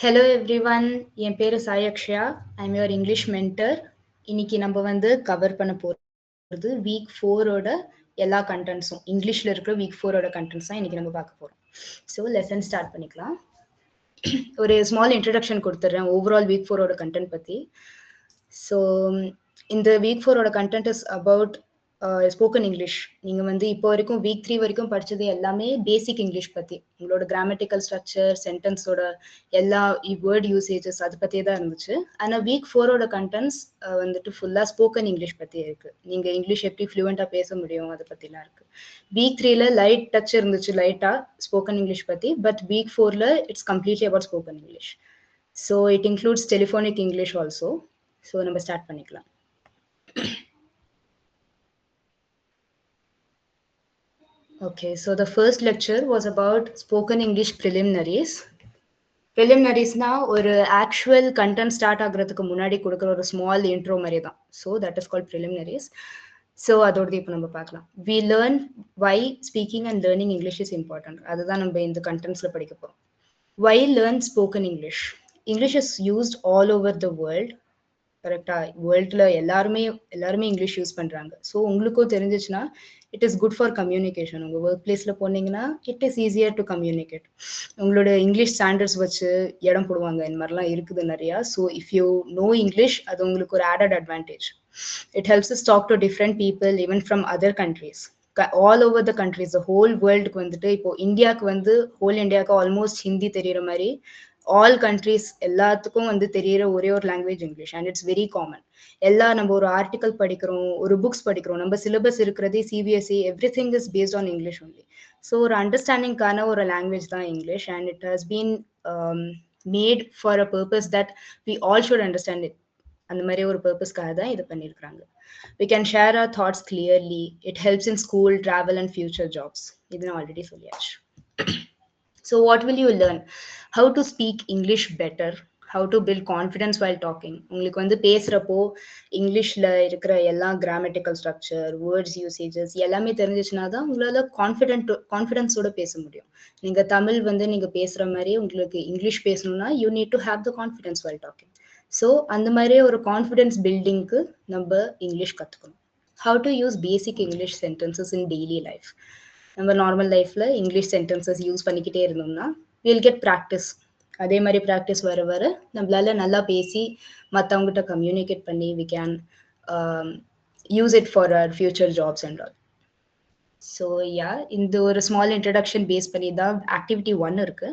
Hello everyone, என் பேரு Sai Akshaya. I'm your English mentor. இன்னைக்கு நம்ம வந்து கவர் பண்ண போறது வீக் 4ஓட எல்லா கண்டென்ட்ஸும் இங்கிலீஷ்ல இருக்கிற வீக் 4ஓட கண்டென்ட்ஸ் தான் இன்னைக்கு நம்ம பார்க்க போறோம். ஸோ லெசன் ஸ்டார்ட் பண்ணிக்கலாம். ஒரு ஸ்மால் இன்ட்ரடக்ஷன் கொடுத்துட்றேன் ஓவரால் வீக் 4ஓட கண்டென்ட் பற்றி. ஸோ இந்த வீக் 4ஓட content is about spoken English. நீங்கள் வந்து இப்போ வரைக்கும் வீக் 3 வரைக்கும் படித்தது எல்லாமே பேசிக் இங்கிலீஷ் பற்றி, உங்களோட கிராமட்டிக்கல் ஸ்ட்ரக்சர், சென்டென்ஸோட எல்லா வேர்ட் யூசேஜஸ் அதை பற்றியே தான் இருந்துச்சு. ஆனால் வீக் 4ஓட கண்டென்ட்ஸ் வந்துட்டு ஃபுல்லாக ஸ்போக்கன் இங்கிலீஷ் பற்றி இருக்குது. நீங்கள் இங்கிலீஷ் எப்படி ஃப்ளூவெண்ட்டாக பேச முடியும் அதை பற்றிலாம் இருக்குது. வீக் 3ல லைட் டச் இருந்துச்சு, லைட்டாக ஸ்போக்கன் இங்கிலீஷ் பற்றி. பட் வீக் 4ல it's completely about spoken English. So it includes telephonic English also. So நம்ம ஸ்டார்ட் பண்ணிக்கலாம். Okay, so the first lecture was about spoken English preliminaries. Preliminariesனா ஒரு ஆக்சுவல் கண்டென்ட் ஸ்டார்ட் ஆகுறதுக்கு முன்னாடி கொடுக்குற ஒரு ஸ்மால் இன்ட்ரோ மாதிரி தான். So that is called preliminaries. So அதோடது இப்போ நம்ம பார்க்கலாம். We learn why speaking and learning English is important. அதுதான் நம்ம இந்த கண்டென்ட்ஸில் படிக்க போகிறோம். Why learn spoken English? English is used all over the world. கரெக்டாக வேர்ல்டில் எல்லாருமே இங்கிலீஷ் யூஸ் பண்ணுறாங்க. ஸோ உங்களுக்கும் தெரிஞ்சிச்சுன்னா it is good for communication. உங்கள் ஒர்க் பிளேஸில் போனீங்கன்னா it is easier to communicate. உங்களோட இங்கிலீஷ் ஸ்டாண்டர்ட்ஸ் வச்சு இடம் போடுவாங்க, இந்த மாதிரிலாம் இருக்குது நிறையா. So if you know English, அது உங்களுக்கு ஒரு added advantage. It helps us talk to different people even from other countries. All over the countries, the whole வேர்ல்டுக்கு வந்துட்டு இப்போ இந்தியாவுக்கு வந்து ஹோல் இந்தியாவுக்கு ஆல்மோஸ்ட் ஹிந்தி தெரிகிற மாதிரி ஆல் கண்ட்ரிஸ் எல்லாத்துக்கும் வந்து தெரியிற ஒரே ஒரு language English. And it's very common. நம்ம ஒரு ஆர்டிக்கல் படிக்கிறோம், ஒரு புக்ஸ் படிக்கிறோம், நம்ம சிலபஸ் இருக்கிறதே CBSE, everything is based on English only. So ஒரு அண்டர்ஸ்டாண்டிங்கான ஒரு லாங்குவேஜ் தான் English. And it has been made for a purpose that we all should understand it. அந்த மாதிரி ஒரு பர்பஸ்க்காக தான் இது பண்ணியிருக்கிறாங்க. We can share our thoughts clearly. It helps in school, travel and future jobs. இது நான் ஆல்ரெடி சொல்லியாச்சு. So what will you learn? How to speak English better. How to build confidence while talking. உங்களுக்கு வந்து பேசுகிறப்போ இங்கிலீஷில் இருக்கிற எல்லா grammatical structure, words usages எல்லாமே தெரிஞ்சிச்சுன்னா தான் உங்களால் கான்ஃபிடென்ஸோட பேச முடியும். நீங்கள் தமிழ் வந்து நீங்கள் பேசுகிற மாதிரி உங்களுக்கு இங்கிலீஷ் பேசணும்னா you need to have the confidence while talking. So அந்த மாதிரி ஒரு கான்ஃபிடென்ஸ் பில்டிங்க்கு நம்ம இங்கிலீஷ் கற்றுக்கணும். How to use basic English sentences in daily life. நம்ம நார்மல் லைஃப்பில் இங்கிலீஷ் சென்டென்சஸ் யூஸ் பண்ணிக்கிட்டே இருந்தோம்னா வில் கெட் ப்ராக்டிஸ். அதே மாதிரி ப்ராக்டிஸ் வர வர நம்மளால நல்லா பேசி மற்றவங்ககிட்ட கம்யூனிகேட் பண்ணி we can use it for our future jobs and all. So இந்த ஒரு ஸ்மால் இன்ட்ரடக்ஷன் பேஸ் பண்ணி தான் ஆக்டிவிட்டி 1 இருக்கு.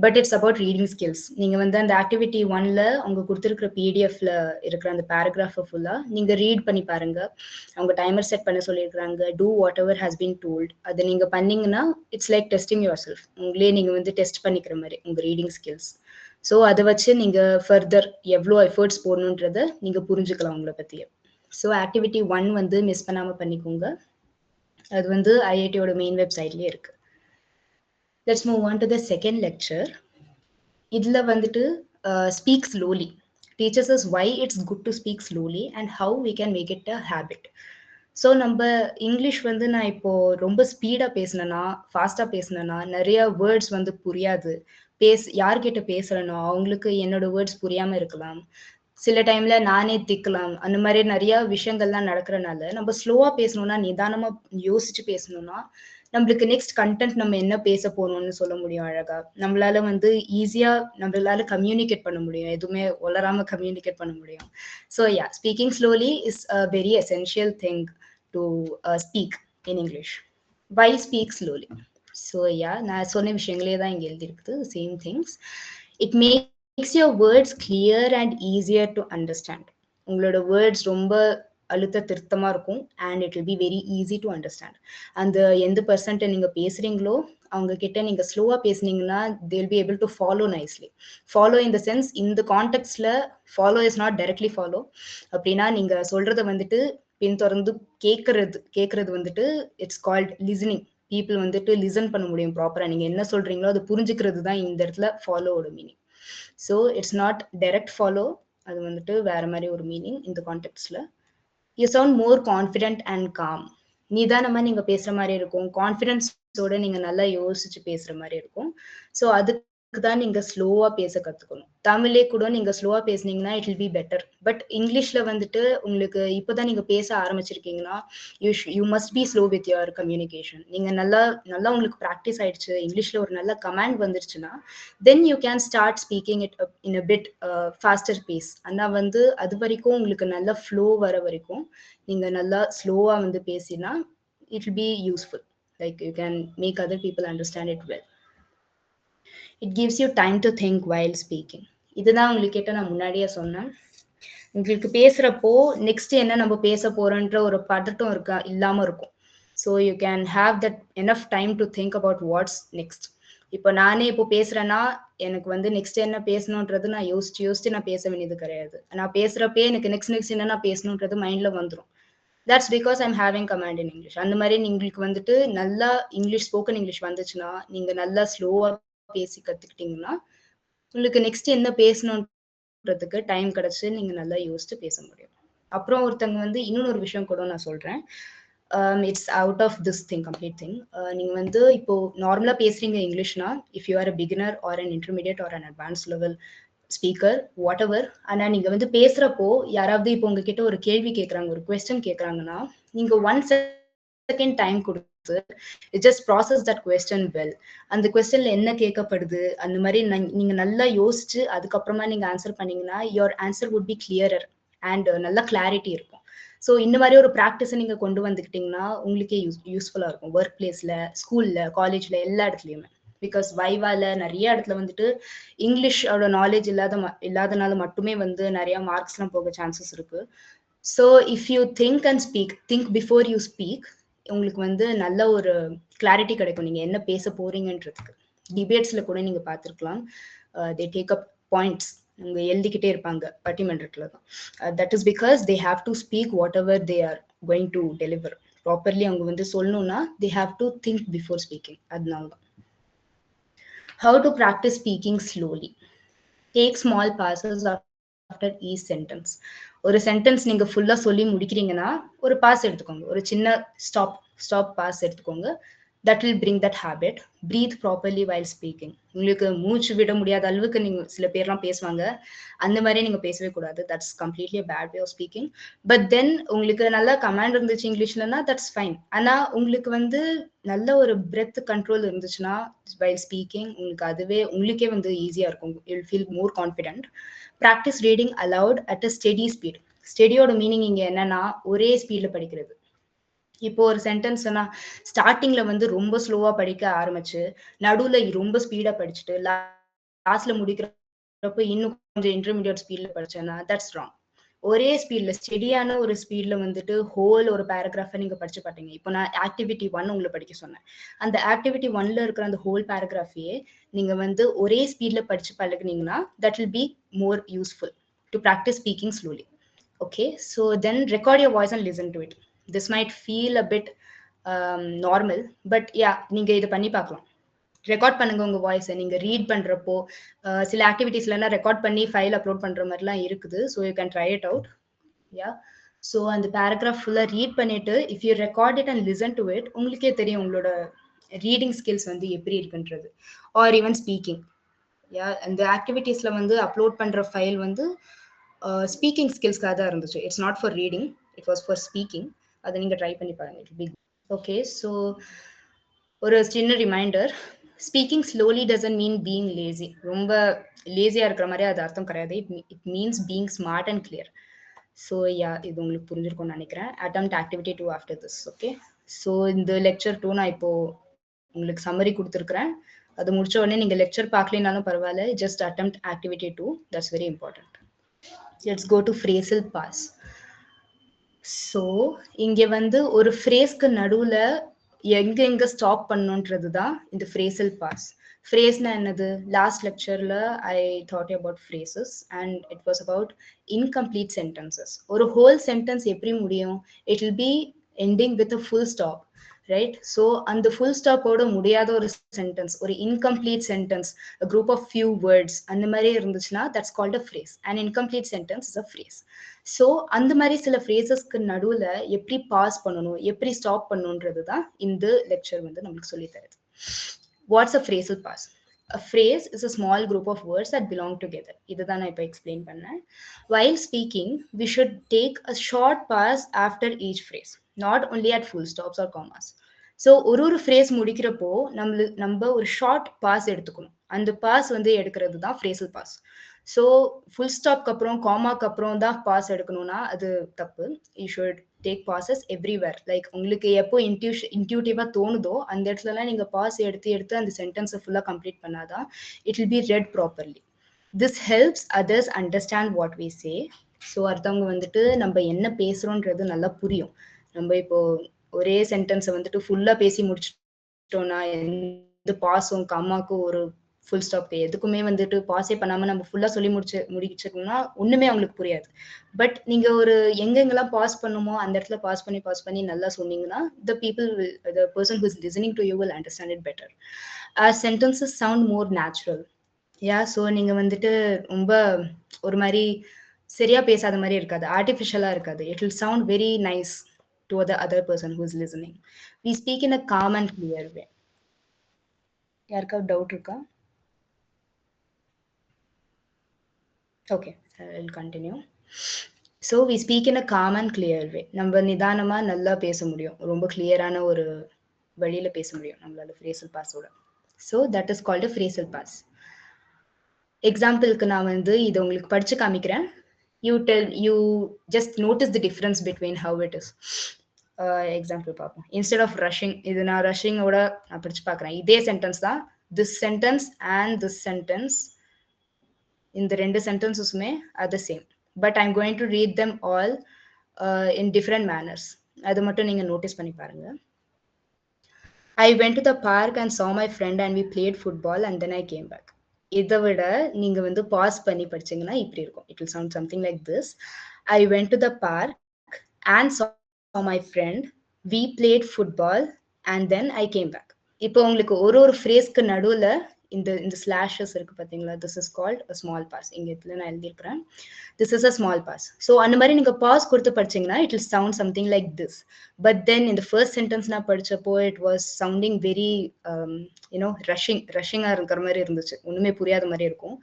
But it's about reading skills. நீங்கள் வந்து அந்த ஆக்டிவிட்டி 1ல அவங்க கொடுத்துருக்குற பிடிஎஃப்ல இருக்கிற அந்த பேராகிராஃபை ஃபுல்லாக நீங்கள் ரீட் பண்ணி பாருங்க. அவங்க டைமர் செட் பண்ண சொல்லியிருக்கிறாங்க. Do whatever has been told. அதை நீங்கள் பண்ணீங்கன்னா it's like testing yourself. உங்களே நீங்கள் வந்து டெஸ்ட் பண்ணிக்கிற மாதிரி உங்கள் ரீடிங் ஸ்கில்ஸ். ஸோ அதை வச்சு நீங்கள் ஃபர்தர் எவ்வளோ எஃபர்ட்ஸ் போடணுன்றதை நீங்கள் புரிஞ்சுக்கலாம் உங்களை பற்றியே. ஸோ ஆக்டிவிட்டி 1 வந்து மிஸ் பண்ணாமல் பண்ணிக்கோங்க. அது வந்து ஐஐடியோட மெயின் வெப்சைட்லேயே இருக்கு. Let's move on to the second lecture. இதில் வந்துட்டு speak slowly teachers as why it's good to speak slowly and how we can make it a habit. So நம்ம இங்கிலீஷ் வந்து நான் இப்போது ரொம்ப ஸ்பீடாக பேசினேன்னா, ஃபாஸ்ட்டாக பேசினேன்னா நிறையா வேர்ட்ஸ் வந்து புரியாது. யார்கிட்ட பேசுகிறேனோ அவங்களுக்கு என்னோட வேர்ட்ஸ் புரியாமல் இருக்கலாம். சில டைம்ல நானே திக்கலாம். அந்த மாதிரி நிறைய விஷயங்கள்லாம் நடக்கிறனால நம்ம ஸ்லோவா பேசணும்னா, நிதானமா யோசிச்சு பேசணும்னா நம்மளுக்கு நெக்ஸ்ட் கண்டென்ட் நம்ம என்ன பேச போறோம்னு சொல்ல முடியும் அழகா. நம்மளால வந்து ஈஸியா நம்மளால கம்யூனிகேட் பண்ண முடியும், எதுவுமே உளராம கம்யூனிகேட் பண்ண முடியும். So speaking slowly is a very essential thing to speak in English. Why speak slowly? So நான் சொன்ன விஷயங்களே தான் இங்கே எழுதியிருக்குது, same things. It makes your words clear and easier to understand. உங்களோட வேர்ட்ஸ் ரொம்ப அழுத்த திருத்தமாக இருக்கும் and it will be very easy to understand. அந்த எந்த பர்சன்ட்டை நீங்கள் பேசுகிறீங்களோ அவங்க கிட்ட நீங்கள் ஸ்லோவாக பேசுனீங்கன்னா they will be able to follow nicely. Follow in the sense, இந்த கான்டெக்ட்ஸில் follow is not directly follow. அப்படின்னா நீங்கள் சொல்கிறத வந்துட்டு பின்தொடர்ந்து கேட்கறது வந்துட்டு இட்ஸ் கால்ட் லிசனிங். பீப்புள் வந்துட்டு லிசன் பண்ண முடியும் ப்ராப்பராக. நீங்கள் என்ன சொல்கிறீங்களோ அதை புரிஞ்சுக்கிறது தான் இந்த இடத்துல ஃபாலோவோட meaning. So it's not direct follow, அது வந்துட்டு வேற மாதிரி ஒரு மீனிங் இந்த கான்டெக்ட்ஸில். You sound more confident and calm. நிதானமாக நீங்கள் பேசுகிற மாதிரி இருக்கும், கான்ஃபிடென்ஸோட நீங்கள் நல்லா யோசிச்சு பேசுகிற மாதிரி இருக்கும். ஸோ அதுக்கு தான் நீங்க ஸ்லோவா பேச கத்துக்கணும். தமிழே கூட நீங்க ஸ்லோவா பேசுனீங்கன்னா it will be better. But இங்கிலீஷ்ல வந்துட்டு உங்களுக்கு இப்பதான் நீங்க பேச ஆரம்பிச்சிருக்கீங்கன்னா you must be slow with your communication. நீங்க நல்லா நல்லா உங்களுக்கு ப்ராக்டிஸ் ஆயிடுச்சு, இங்கிலீஷ்ல ஒரு நல்ல கமாண்ட் வந்துருச்சுன்னா then you can start speaking it in a bit faster pace. ஆனா வந்து அது வரைக்கும் உங்களுக்கு நல்ல ஃப்ளோ வர வரைக்கும் நீங்க நல்லா ஸ்லோவா வந்து பேசினா it will be useful. Like you can make other people understand it well. It gives you time to think while speaking. இதுதான் உங்ககிட்ட நான் முன்னாடியே சொன்னேன். உங்களுக்கு பேசுறப்போ நெக்ஸ்ட் என்ன நம்ம பேச போறோன்ற ஒரு பதட்டம் இருக்கா இல்லாம இருக்கும். So you can have that enough time to think about what's next. இப்போ நானே இப்போ பேசுறேன்னா எனக்கு வந்து நெக்ஸ்ட் என்ன பேசணுன்றது நான் யோசிச்சு நான் பேச வேண்டியது கிடையாது. நான் பேசுறப்பே எனக்கு நெக்ஸ்ட் என்ன நான் பேசணுன்றது மைண்ட்ல வந்துடும். That's because I'm having command in English. அந்த மாதிரி உங்களுக்கு வந்துட்டு நல்லா இங்கிலீஷ் ஸ்போக்கன் இங்கிலீஷ் வந்துச்சுன்னா நீங்க நல்லா ஸ்லோவா பேசி கத்துக்கிட்டீங்கன்னா உங்களுக்கு நெக்ஸ்ட் என்ன பேசணுன்றதுக்கு டைம் கிடைச்சு நீங்க நல்லா யோசிச்சு பேச முடியும். அப்புறம் ஒருத்தங்க வந்து இன்னொரு விஷயம் கூட நான் சொல்றேன். It's out of this thing complete thing. நீங்க வந்து இப்போ நார்மலா பேசுறீங்க இங்கிலீஷ்னா if you are a beginner or an intermediate or an advance level speaker whatever. ஆனா நீங்க வந்து பேசுறப்போ யாராவது இப்போ உங்ககிட்ட ஒரு கேள்வி கேட்கறாங்க, ஒரு கொஸ்டின் கேட்கறாங்கன்னா நீங்க 1 செகண்ட் டைம் கொடுத்து just process that question well. அந்த கொஸ்டின்ல என்ன கேட்கப்படுது அந்த மாதிரி நீங்க நல்லா யோசிச்சு அதுக்கப்புறமா நீங்க ஆன்சர் பண்ணீங்கன்னா your answer would be clearer and நல்ல கிளாரிட்டி இருக்கும். ஸோ இந்த மாதிரி ஒரு ப்ராக்டிஸை நீங்க கொண்டு வந்துக்கிட்டீங்கன்னா உங்களுக்கே யூஸ்ஃபுல்லா இருக்கும். ஒர்க் பிளேஸ்ல, ஸ்கூல்ல, காலேஜ்ல எல்லா இடத்துலயுமே. பிகாஸ் வைவால நிறைய இடத்துல வந்துட்டு இங்கிலீஷோட நாலேஜ் இல்லாதனால மட்டுமே வந்து நிறைய மார்க்ஸ் எல்லாம் போக சான்சஸ் இருக்கு. So if you think and speak, think before you speak, உங்களுக்கு வந்து நல்ல ஒரு கிளாரிட்டி கிடைக்கும் நீங்க என்ன பேச போறீங்கன்றதுக்கு. டிபேட்ஸ்ல கூட நீங்க பார்த்துருக்கலாம், தே டேக் அப் பாயிண்ட்ஸ், அவங்க எழுதிக்கிட்டே இருப்பாங்க பட்டிமன்றத்துல தான். That is because they have to speak what ever they are going to deliver. Properly அவங்க வந்து சொல்லணும்னா they have to think before speaking. அதனால தான். How to practice speaking slowly. Take small pauses after each sentence. ஒரு sentence நீங்க ஃபுல்லா சொல்லி முடிக்கிறீங்கன்னா ஒரு பாஸ் எடுத்துக்கோங்க, ஒரு சின்ன ஸ்டாப் பாஸ் எடுத்துக்கோங்க. that will bring that habit. Breathe properly while speaking. உங்களுக்கு மூச்சு விட முடியாத அளவுக்கு நீங்க சில பேர்லாம் பேசுவாங்க, அந்த மாதிரி நீங்க பேசவே கூடாது. That's completely bad way of speaking. But then உங்களுக்கு நல்ல கமாண்ட் இருந்துச்சு இங்கிலீஷ்லன்னா தட்ஸ் ஃபைன். ஆனா உங்களுக்கு வந்து நல்ல ஒரு பிரெத் கண்ட்ரோல் இருந்துச்சுன்னா வைல் ஸ்பீக்கிங் உங்களுக்கு அதுவே உங்களுக்கே வந்து ஈஸியா இருக்கும். You feel more confident. Practice reading allowed at a steady speed. ஸ்டெடியோட meaning இங்க என்னன்னா ஒரே ஸ்பீட்ல படிக்கிறது. இப்போ ஒரு சென்டென்ஸ்னா ஸ்டார்டிங்ல வந்து ரொம்ப ஸ்லோவா படிக்க ஆரம்பிச்சு நடுவுல ரொம்ப ஸ்பீடா படிச்சுட்டு லாஸ்ட்ல முடிக்கிறப்ப இன்னும் கொஞ்சம் இன்டர்மீடியட் ஸ்பீட்ல படிச்சேன்னா தட்ஸ் ராங். ஒரே ஸ்பீட்ல ஸ்டெடியான ஒரு ஸ்பீட்ல வந்துட்டு ஹோல் ஒரு பேராகிராஃபை நீங்க படிச்சு பாத்தீங்க. இப்போ நான் ஆக்டிவிட்டி 1 உங்களை படிக்க சொன்னேன். அந்த ஆக்டிவிட்டி 1ல இருக்கிற அந்த ஹோல் பேராகிராஃபையே நீங்க வந்து ஒரே ஸ்பீட்ல படிச்சு பழகுனீங்கன்னா that will be more useful to practice speaking slowly. Okay, so then record your voice and listen to it. This might feel a bit normal, but yeah, நீங்க இதை பண்ணி பார்க்கலாம். ரெக்கார்ட் பண்ணுங்க உங்க வாய்ஸை. நீங்க ரீட் பண்றப்போ சில ஆக்டிவிட்டிஸ்லாம் ரெக்கார்ட் பண்ணி ஃபைல் அப்லோட் பண்ற மாதிரிலாம் இருக்குது. So you can try it out. Yeah, so அந்த பேராகிராஃப் ஃபுல்லா ரீட் பண்ணிட்டு if you record it and listen to it உங்களுக்கே தெரியும் உங்களோட ரீடிங் ஸ்கில்ஸ் வந்து எப்படி இருக்குன்றது. R even speaking. யா, அந்த ஆக்டிவிட்டிஸ்ல வந்து அப்லோட் பண்ற ஃபைல் வந்து ஸ்பீக்கிங் ஸ்கில்ஸ்க்காக தான் இருந்துச்சு. It's not for reading, it was for speaking. அதை நீங்க ட்ரை பண்ணி பாருங்க. It be okay. ஸோ ஒரு சின்ன reminder, speaking slowly doesn't mean being lazy. ரொம்ப லேசியா இருக்கிற மாதிரி அது அர்த்தம் கிடையாது. It means being smart and clear. So yeah, இது உங்களுக்கு புரிஞ்சிருக்கும்னு நினைக்கிறேன். Attempt activity 2 after this. Okay, so இந்த லெக்சர் 2 நான் இப்போ உங்களுக்கு சம்மரி கொடுத்துருக்கிறேன். அது முடிச்ச உடனே நீங்க லெக்சர் பார்க்கலனாலும் பரவாயில்ல, just attempt activity 2. That's very important. Let's go to phrasal pause. So இங்க வந்து ஒரு ஃப்ரேஸ்க்கு நடுவுல எங்க ஸ்டாப் பண்ணணுன்றது தான் இந்த ஃப்ரேசல் பாஸ். ஃப்ரேஸ்னா என்னது? லாஸ்ட் லெக்சர்ல I taught about phrases and it was about incomplete sentences. ஒரு ஹோல் சென்டென்ஸ் எப்படி முடியும்? It will be ending with a full stop, right? So அந்த ஃபுல் ஸ்டாப்போட முடியாத ஒரு சென்டென்ஸ், ஒரு incomplete sentence, a group of few words அந்த மாதிரி இருந்துச்சுன்னா that's called a phrase. An incomplete sentence is a phrase. So அந்த மாதிரி சில ஃப்ரேசஸ்க்கு நடுவுல எப்படி பாஸ் பண்ணணும், எப்படி ஸ்டாப் பண்ணணுன்றது தான் இந்த லெக்சர் வந்து நம்மளுக்கு சொல்லி தருது. What's a phrasal pause? A phrase is a small group of words that belong together. இதுதான் நான் இப்போ explain பண்ணேன். While speaking, we should take a short pause after each phrase, not only at full stops or commas. So ஒரு phrase முடிக்கிறப்போ நம்ம ஒரு short pass எடுத்துக்கணும். அந்த pass வந்து எடுக்கிறது தான் ஃப்ரேசல் பாஸ். ஸோ ஃபுல் ஸ்டாப்க்கு அப்புறம் காமாக்கு அப்புறம் தான் பாஸ் எடுக்கணும்னா அது தப்பு. You should take bosses everywhere. Like உங்களுக்கு எப்போ இன்ட்யூட்டிவா தோணுதோ அந்த இடத்துலலாம் நீங்க பாஸ் எடுத்து அந்த சென்டென்ஸை ஃபுல்லா கம்ப்ளீட் பண்ணாதான் it will be read properly. This helps others understand what we say. So அடுத்தவங்க வந்துட்டு நம்ம என்ன பேசுறோன்றது நல்லா புரியும். நம்ம இப்போ ஒரே சென்டென்ஸை வந்துட்டு ஃபுல்லா பேசி முடிச்சிட்டோம்னா எந்த பாஸும் கம்மாக்கும் ஒரு ஃபுல் ஸ்டாப் எதுக்குமே வந்துட்டு பாஸே பண்ணாம நம்ம ஃபுல்லா சொல்லி முடிச்சிருக்கோம்னா ஒண்ணுமே அவங்களுக்கு புரியாது. பட் நீங்க ஒரு எங்கெங்கெல்லாம் பாஸ் பண்ணுமோ அந்த இடத்துல பாஸ் பண்ணி நல்லா சொன்னீங்கன்னா the person who is listening to you will understand it better. Our sentences sound more natural. So நீங்க வந்துட்டு ரொம்ப ஒரு மாதிரி சரியா பேசாத மாதிரி இருக்காது, ஆர்டிஃபிஷியலா இருக்காது. It will sound very nice to the other person who is listening. We speak in a calm and clear way. யாருக்காவது டவுட் இருக்கா? Okay, I'll continue. So we speak in a calm and clear way. நம்ம நிதானமா நல்லா பேச முடியும், ரொம்ப கிளியரான ஒரு வழியில பேச முடியும் நம்மளால phrasal pass-ஓட. So that is called a phrasal pass. எக்ஸாம்பிளுக்கு நான் வந்து இது உங்களுக்கு படிச்சு காமிக்கிறேன். You just notice the difference between how it is. Example பார்ப்போம். இன்ஸ்டெட் ஆஃப் ரஷிங், இது நான் ரஷிங்கோட நான் படிச்சு பார்க்குறேன். இதே சென்டென்ஸ் தான். This sentence and this sentence, இந்த ரெண்டு சென்டென்ஸஸுமே are the same. But I am going to read them all in different manners. அது மட்டும் நீங்க நோட்டீஸ் பண்ணி பாருங்க. I went to the park and saw my friend and we played football and then I came back. இதை விட நீங்க வந்து pass பண்ணி படிச்சீங்கன்னா இப்படி இருக்கும். It will sound something like this. I went to the park and saw my friend, we played football and then I came back. இப்போ உங்களுக்கு ஒரு ஃப்ரேஸ்க்கு நடுவுல இந்த ஸ்லாஷஸ் இருக்கு பாத்தீங்களா? This is called a small pass. இங்க இதுல நான் எழுதியிருக்கிறேன், this is a small pass. So அந்த மாதிரி நீங்க பாஸ் கொடுத்து படிச்சீங்கன்னா it will sound something like this. But then in the first sentence நான் படிச்சப்போ it was sounding very rushing இருக்கிற மாதிரி இருந்துச்சு, ஒண்ணுமே புரியாத மாதிரி இருக்கும்.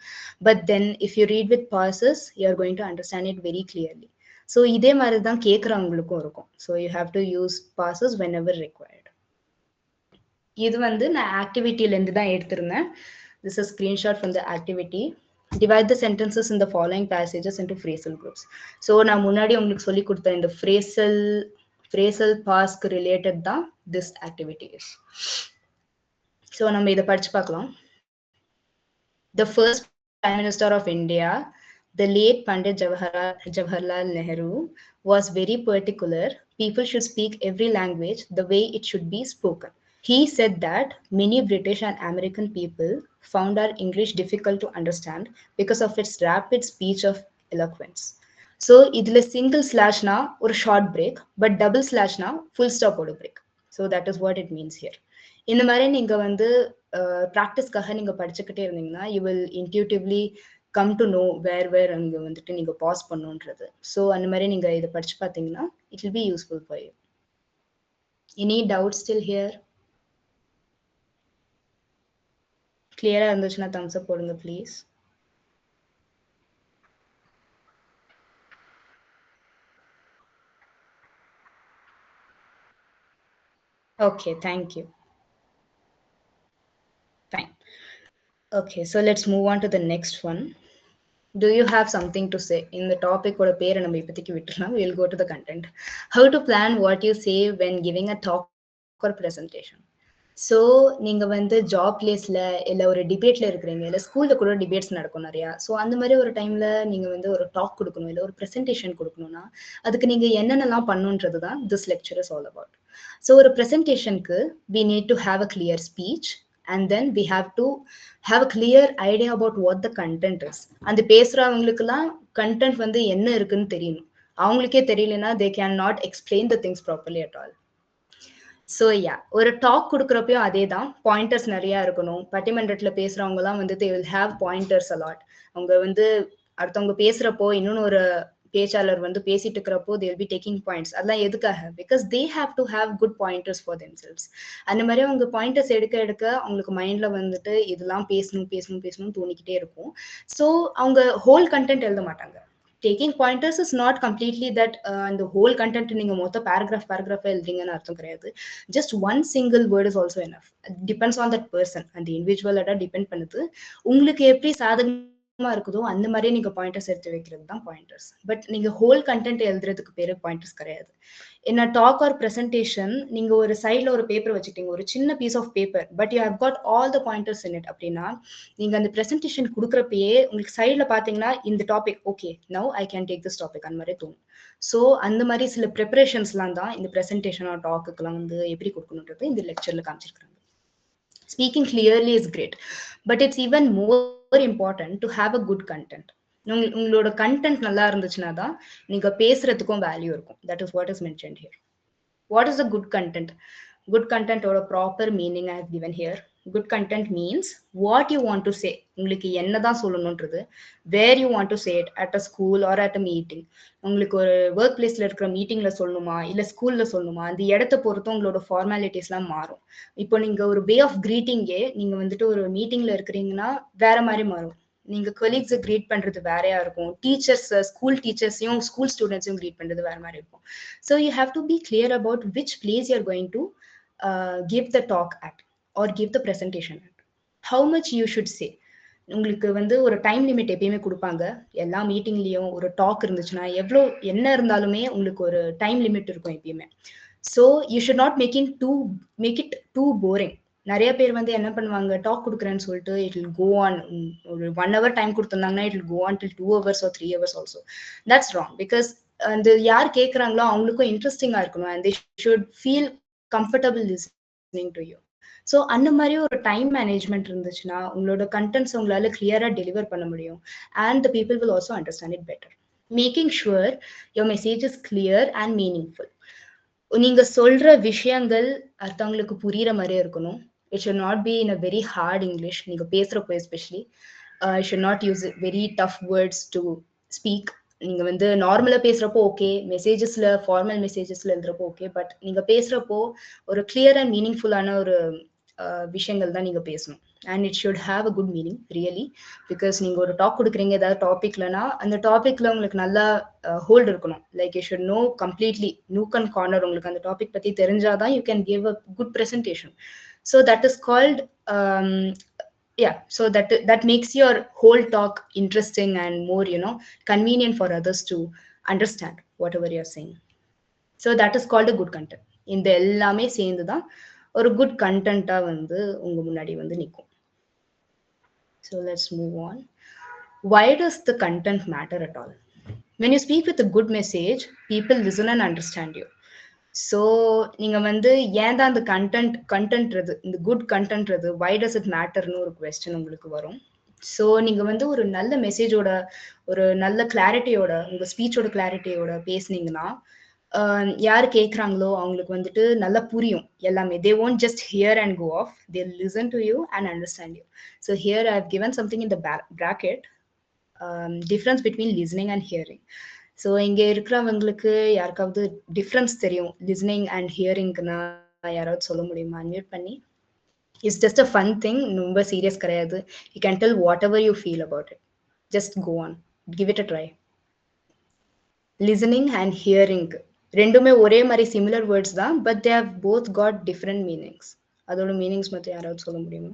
But then if you read with pauses, you are going to understand it very clearly. So இதே மாதிரி தான் கேட்குறவங்களுக்கும் இருக்கும். So you have to use bosses when ever required. இது வந்து நான் ஆக்டிவிட்டிலேருந்து தான் எடுத்திருந்தேன். This is screenshot from the activity. Divide the sentences in the following passages into phrasal groups. So நான் முன்னாடி உங்களுக்கு சொல்லி கொடுத்த இந்த ஃப்ரேசல் பாஸ்க்கு ரிலேட்டட் தான் திஸ் ஆக்டிவிட்டி இஸ். ஸோ நம்ம இதை படிச்சு பார்க்கலாம். The first prime minister of India, the late Pandit Jawaharlal Nehru, was very particular. People should speak every language the way it should be spoken. He said that many British and American people found our English difficult to understand because of its rapid speech of eloquence. So, idle single slash na or short break, but double slash na full stop or break. So that is what it means here. இந்த மாதிரி நீங்க வந்து ப்ராக்டிஸ்க்காக நீங்க படிச்சுக்கிட்டே இருந்தீங்கன்னா you will intuitively come to know where அங்க வந்துட்டு நீங்க பாஸ் பண்ணுன்றது. ஸோ அந்த மாதிரி நீங்க இதை படிச்சு பார்த்தீங்கன்னா it will be useful for you. Any doubts still here? கிளியரா இருந்துச்சுன்னா thumbs up போடுங்க please. Okay, thank you. Fine. Okay, so let's move on to the next one. Do you have something to say? In the topic or பேரை நம்ம இப்போதைக்கு விட்டுறலாம். We'll go to the content. How to plan what you say when giving a talk or presentation. So நீங்க வந்து job பிளேஸ்ல இல்லை ஒரு டிபேட்ல இருக்கிறீங்க, இல்லை ஸ்கூல்ல கூட டிபேட்ஸ் நடக்கும் நிறையா. ஸோ அந்த மாதிரி ஒரு டைம்ல நீங்க வந்து ஒரு டாக் கொடுக்கணும், இல்லை ஒரு ப்ரெசன்டேஷன் கொடுக்கணும்னா அதுக்கு நீங்க என்னென்னலாம் பண்ணுன்றது தான் this lecture is all about. So ஒரு ப்ரெசன்டேஷனுக்கு we need to have a clear speech and then we have to have a clear idea about what the content is. அந்த பேசுறவங்களுக்குலாம் கண்டென்ட் வந்து என்ன இருக்குன்னு தெரியணும். அவங்களுக்கே தெரியலனா they cannot explain the things properly at all. So ஒரு talk கொடுக்குறப்பையும் அதே தான், பாயிண்டர்ஸ் நிறையா இருக்கணும். பட்டிமன்றத்தில் பேசுகிறவங்கலாம் வந்து they will have pointers a lot. அவங்க வந்து அடுத்தவங்க பேசுகிறப்போ இன்னொன்று ஒரு பேச்சாளர் வந்து பேசிட்டு இருக்கிறப்போ they'll be taking points. அதெல்லாம் எதுக்காக? Because they have to have good pointers for themselves. அந்த மாதிரி அவங்க பாயிண்டர்ஸ் எடுக்க எடுக்க அவங்களுக்கு மைண்ட்ல வந்துட்டு இதெல்லாம் பேசணும் தோணிக்கிட்டே இருக்கும். ஸோ அவங்க ஹோல் கண்டென்ட் எழுத மாட்டாங்க. Taking pointers is not completely that the whole content நீங்க மொத்த paragraph எழுதுறீங்கன்னு அர்த்தம் கிடையாது. Just one single word is also enough. It depends on that person and the individual depend பண்ணுது. உங்களுக்கு எப்படி சாதகமா இருக்குதோ அந்த மாதிரி நீங்க பாயிண்டர்ஸ் எடுத்து வைக்கிறது தான் பாயிண்டர்ஸ். பட் நீங்க ஹோல் கண்டென்ட் எழுதுறதுக்கு பேரு பாயிண்டர்ஸ் கிடையாது. In a talk or presentation, நீங்க ஒரு சைட்ல ஒரு பேப்பர் வச்சுக்கிட்டீங்க, ஒரு சின்ன piece of paper, but you have got all the pointers in it அப்படின்னா நீங்க அந்த பிரசன்டேஷன் கொடுக்குறப்பயே உங்களுக்கு சைட்ல பாத்தீங்கன்னா இந்த topic okay now I can take this topic அந்த மாதிரி தோணும். ஸோ அந்த மாதிரி சில ப்ரிப்பரேஷன்ஸ்லாம் தான் இந்த பிரசன்டேஷன் ஆர் டாக்குக்கெல்லாம் வந்து எப்படி கொடுக்கணுன்றது இந்த லெக்சர்ல காமிச்சிருக்காங்க. Speaking clearly is great, but it's even more important to have a good content. உங்களோட கண்டென்ட் நல்லா இருந்துச்சுன்னா தான் நீங்க பேசுறதுக்கும் வேல்யூ இருக்கும். That is what is mentioned here. What is a good content? Good கண்டென்ட்டோட proper meaning I have given here. Good content means what you want to say. உங்களுக்கு என்னதான் சொல்லணுன்றது, where you want to say it, at a school or at a meeting. உங்களுக்கு ஒரு work பிளேஸ்ல இருக்கிற மீட்டிங்ல சொல்லணுமா இல்ல ஸ்கூல்ல சொல்லணுமா, அந்த இடத்த பொறுத்து உங்களோட ஃபார்மாலிட்டிஸ் எல்லாம் மாறும். இப்போ நீங்க ஒரு வே ஆஃப் கிரீட்டிங்கே நீங்க வந்துட்டு ஒரு மீட்டிங்ல இருக்கிறீங்கன்னா வேற மாதிரி மாறும். நீங்க கொலீக்ஸை கிரீட் பண்றது வேறையா இருக்கும். டீச்சர்ஸ் ஸ்கூல் டீச்சர்ஸையும் ஸ்கூல் ஸ்டூடெண்ட்ஸையும் கிரீட் பண்றது வேற மாதிரி இருக்கும். So you have to be clear about which place you are going to give the talk at or give the presentation at. How much you should say. உங்களுக்கு வந்து ஒரு time limit எப்பயுமே கொடுப்பாங்க. எல்லா மீட்டிங்லயும் ஒரு டாக் இருந்துச்சுன்னா எவ்வளோ என்ன இருந்தாலுமே உங்களுக்கு ஒரு டைம் லிமிட் இருக்கும் எப்பயுமே. So you should not make it too boring. நிறைய பேர் வந்து என்ன பண்ணுவாங்க, டாக் கொடுக்குறேன்னு சொல்லிட்டு இட் வில் கோ ஆன். ஒரு 1 hour டைம் கொடுத்துருந்தாங்கன்னா it will go on till 2 hours or 3 hours also. That's wrong. Because அந்த யார் கேட்குறாங்களோ அவங்களுக்கும் இன்ட்ரெஸ்டிங்கா இருக்கணும் and they should feel comfortable listening to you. So அந்த மாதிரி ஒரு டைம் மேனேஜ்மெண்ட் இருந்துச்சுன்னா உங்களோட கண்டென்ட்ஸ் உங்களால கிளியரா டெலிவர் பண்ண முடியும். And the people will also understand it better. Making sure your message is clear and meaningful. நீங்க சொல்ற விஷயங்கள் அர்த்தவங்களுக்கு புரியுற மாதிரியே இருக்கணும். It should not be in a very hard English. நீங்க பேசுறப்போ especially you should not use very tough words to speak. நீங்க வந்து நார்மலா பேசுறப்போ ஓகே, மெசேஜஸ்ல ஃபார்மல் மெசேஜஸ்ல எழுதுறப்போ ஓகே, பட் நீங்க பேசுறப்போ ஒரு கிளியர் அண்ட் மீனிங்ஃபுல்லான ஒரு விஷயங்கள் தான் நீங்க பேசணும். And it should have a good meaning really. Because நீங்க ஒரு டாக் கொடுக்குறீங்க ஏதாவது டாபிக்லனா அந்த டாபிக்ல உங்களுக்கு நல்லா ஹோல்டு இருக்கணும். Like you should know completely nook and corner. உங்களுக்கு அந்த டாபிக் பத்தி தெரிஞ்சாதான் you can give a good presentation. So that is called so that makes your whole talk interesting and more convenient for others to understand whatever you're saying. So that is called a good content. இந்த எல்லாமே சேர்ந்துதான் ஒரு good content-ஆ வந்து உங்க முன்னாடி வந்து நிக்கும். So let's move on. Why does the content matter at all? When you speak with a good message, people listen and understand you. So நீங்க வந்து ஏன் தான் அந்த கண்டென்ட்றது இந்த குட் கண்டென்ட்றது வை டஸ் இட் மேட்டர்னு ஒரு கொஸ்டின் உங்களுக்கு வரும். ஸோ நீங்க வந்து ஒரு நல்ல மெசேஜோட ஒரு நல்ல கிளாரிட்டியோட உங்க ஸ்பீச்சோட கிளாரிட்டியோட பேசுனீங்கன்னா யார் கேட்குறாங்களோ அவங்களுக்கு வந்துட்டு நல்லா புரியும் எல்லாமே. தே won't just hear and go off. They'll listen to you and understand you. So here I have given something in the bracket, difference between listening and hearing. So இங்க இருக்கிறவங்களுக்கு யாருக்காவது டிஃப்ரென்ஸ் தெரியும் லிஸ்னிங் அண்ட் ஹியரிங்க்குன்னா யாராவது சொல்ல முடியுமா? Unmute பண்ணி. It's just a fun thing, ரொம்ப serious கிடையாது. You can tell whatever you feel about it. Just go on, give it a try. Listening and hearing ரெண்டுமே ஒரே மாதிரி சிமிலர் வேர்ட்ஸ் தான், but they have both got different meanings. அதோட meanings மட்டும் யாராவது சொல்ல முடியுமா?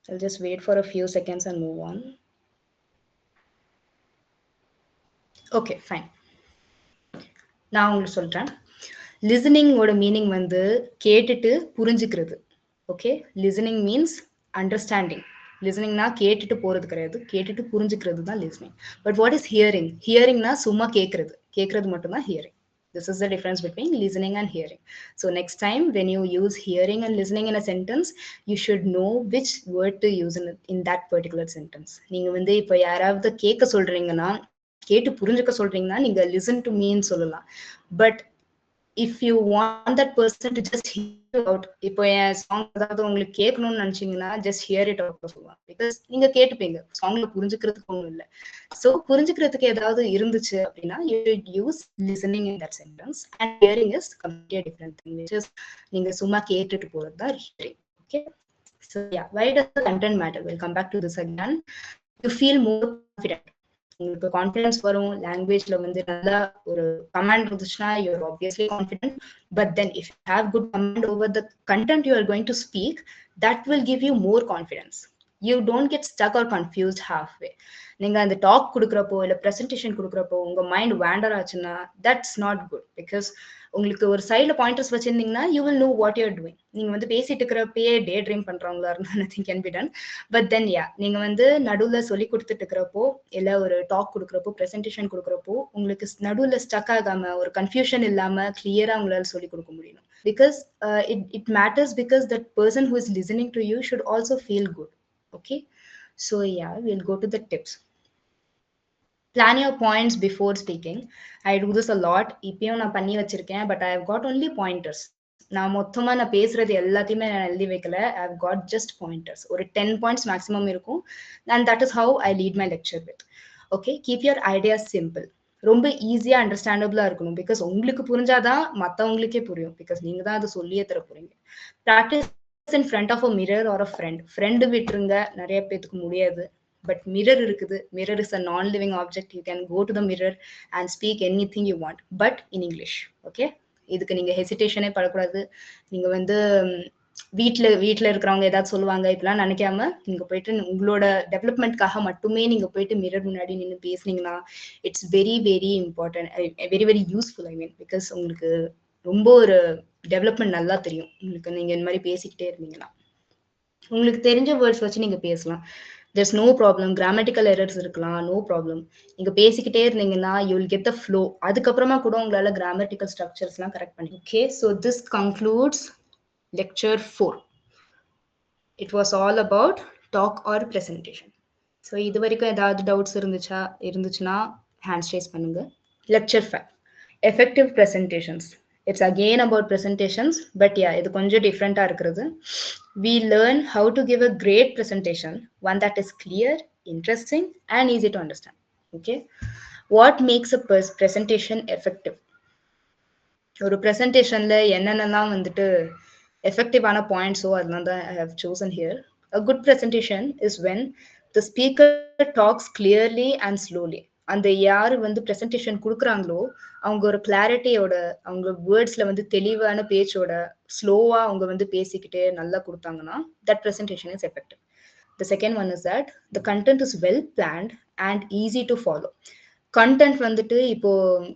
I'll just wait for a few seconds and move on. Okay fine, நான் உங்களுக்கு சொல்றேன். லிசனிங்கோட மீனிங் வந்து கேட்டுட்டு புரிஞ்சுக்கிறது. Okay, listening means understanding. லிசனிங்னா கேட்டுட்டு போறது கிடையாது, கேட்டுட்டு புரிஞ்சுக்கிறது தான் listening. But what is hearing? ஹியரிங்னா சும்மா கேட்கறது மட்டும்தான் hearing. This is the difference between listening and hearing. So next time when you use hearing and listening in a sentence, you should know which word to use in that particular sentence. நீங்க வந்து இப்போ யாராவது கேட்க சொல்றீங்கன்னா, கேட்டு புரிஞ்சுக்க சொல்றீங்கன்னா நீங்க லிசன் டு மீன்னு சொல்லலாம். But if you want that person to just hear you out, இப்போ என் சாங் ஏதாவது உங்களுக்கு கேட்கணும்னு நினைச்சீங்கன்னா just hear it out சொல்லுவாங்க. பிகாஸ் நீங்க கேட்டுப்பீங்க, சாங்ல புரிஞ்சுக்கிறதுக்கு ஒன்றும் இல்லை. ஸோ புரிஞ்சுக்கிறதுக்கு ஏதாவது இருந்துச்சு அப்படின்னா you should use listening in that sentence, and hearing is completely a different thing, which is நீங்க சும்மா கேட்டுட்டு போறது தான் hearing. Okay, so yeah, why does the content matter? We'll come back to this again. You feel more confident. உங்களுக்கு confidence வரும். லாங்குவேஜ்ல வந்து நல்லா ஒரு கமாண்ட் இருந்துச்சுன்னா you're obviously confident. But then if you have good command over the content you are going to speak, that will give you more confidence. You don't get stuck or confused halfway. நீங்க அந்த talk கொடுக்குறப்போ இல்லை presentation கொடுக்குறப்போ உங்க mind wander ஆச்சுன்னா that's not good. Because உங்களுக்கு ஒரு சைட்ல பாயிண்டர்ஸ் வச்சிருந்தீங்கன்னா you will know what you're doing. நீங்க வந்து பேசிட்டு இருக்கிறப்பயே டே ட்ரீம் பண்றவங்களா இருந்தா nothing can be done. But then yeah, நீங்க வந்து நடுவில் சொல்லி கொடுத்துட்டு இருக்கிறப்போ இல்லை ஒரு டாக் கொடுக்குறப்போ ப்ரெசன்டேஷன் கொடுக்குறப்போ உங்களுக்கு நடுவில் ஸ்டக் ஆகாம ஒரு கன்ஃபியூஷன் இல்லாம கிளியரா உங்களால சொல்லி கொடுக்க முடியும். Because it matters because that person who is listening to you should also feel good. Okay, so yeah, we'll go to the tips. Plan your points before speaking. I do this a lot. இப்பயும் நான் பண்ணி வச்சிருக்கேன். But I have got only pointers. நான் மொத்தமா நான் பேசுறது எல்லாத்தையுமே நான் எழுதி வைக்கல. I have got just pointers. ஒரு 10 பாயிண்ட்ஸ் மேக்ஸிமம் இருக்கும். And that is how I lead my lecture with. Okay, keep your ideas simple. ரொம்ப ஈஸியா அண்டர்ஸ்டாண்டபிளா இருக்கணும். பிகாஸ் உங்களுக்கு புரிஞ்சாதான் மற்றவங்களுக்கே புரியும். பிகாஸ் நீங்க தான் அதை சொல்லியே தர போறீங்க. Practice in front of a mirror or a friend விட்டுருங்க, நிறைய பேத்துக்கு முடியாது. But mirror இருக்குது. Mirror is a non-living object. You can go to the mirror and speak anything you want, but in English. Okay, இதுக்கு நீங்க ஹெசிடேஷனே படக்கூடாது. நீங்க வந்து வீட்டில் இருக்கிறவங்க ஏதாவது சொல்லுவாங்க இப்பெல்லாம் நினைக்காம நீங்க போயிட்டு உங்களோட டெவலப்மெண்ட்காக மட்டுமே நீங்க போயிட்டு மிரர் முன்னாடி நின்று பேசுனீங்கன்னா it's very very important, very very useful. I mean because உங்களுக்கு ரொம்ப ஒரு டெவலப்மெண்ட் நல்லா தெரியும் உங்களுக்கு. நீங்க இந்த மாதிரி பேசிக்கிட்டே இருந்தீங்கன்னா உங்களுக்கு தெரிஞ்ச வேர்ட்ஸ் வச்சு நீங்க பேசலாம். there's no problem. grammatical errors இருக்கலாம், no problem. நீங்க பேசிக்கிட்டே இருந்தீங்கன்னா you will get the flow. அதுக்கப்புறமா கூட உங்களால grammatical structures எல்லாம் கரெக்ட் பண்ணி. Okay, so this concludes lecture 4. It was all about talk or presentation. So இது வரைக்கும் ஏதாவது டவுட்ஸ் இருந்துச்சுன்னா ஹேண்ட்ஸ் ரேஸ் பண்ணுங்க. lecture 5, effective presentations. It's again about presentations, but yeah, இது கொஞ்சம் டிஃப்ரெண்டா இருக்கிறது. We learn how to give a great presentation, one that is clear, interesting, and easy to understand. Okay, what makes a presentation effective? ஒரு presentationல என்னென்னலாம் வந்துட்டு effective-ஆன points-ஓ அதெல்லாம் தான் I have chosen here. A good presentation is when the speaker talks clearly and slowly. அந்த யாரு வந்து presentation கொடுக்குறாங்களோ அவங்க ஒரு கிளாரிட்டியோட, அவங்க வேர்ட்ஸ்ல வந்து தெளிவான பேச்சோட ஸ்லோவா அவங்க வந்து பேசிக்கிட்டே நல்லா கொடுத்தாங்கன்னா that presentation is effective. The second one is that the content is well planned and easy to follow. Content வந்துட்டு இப்போ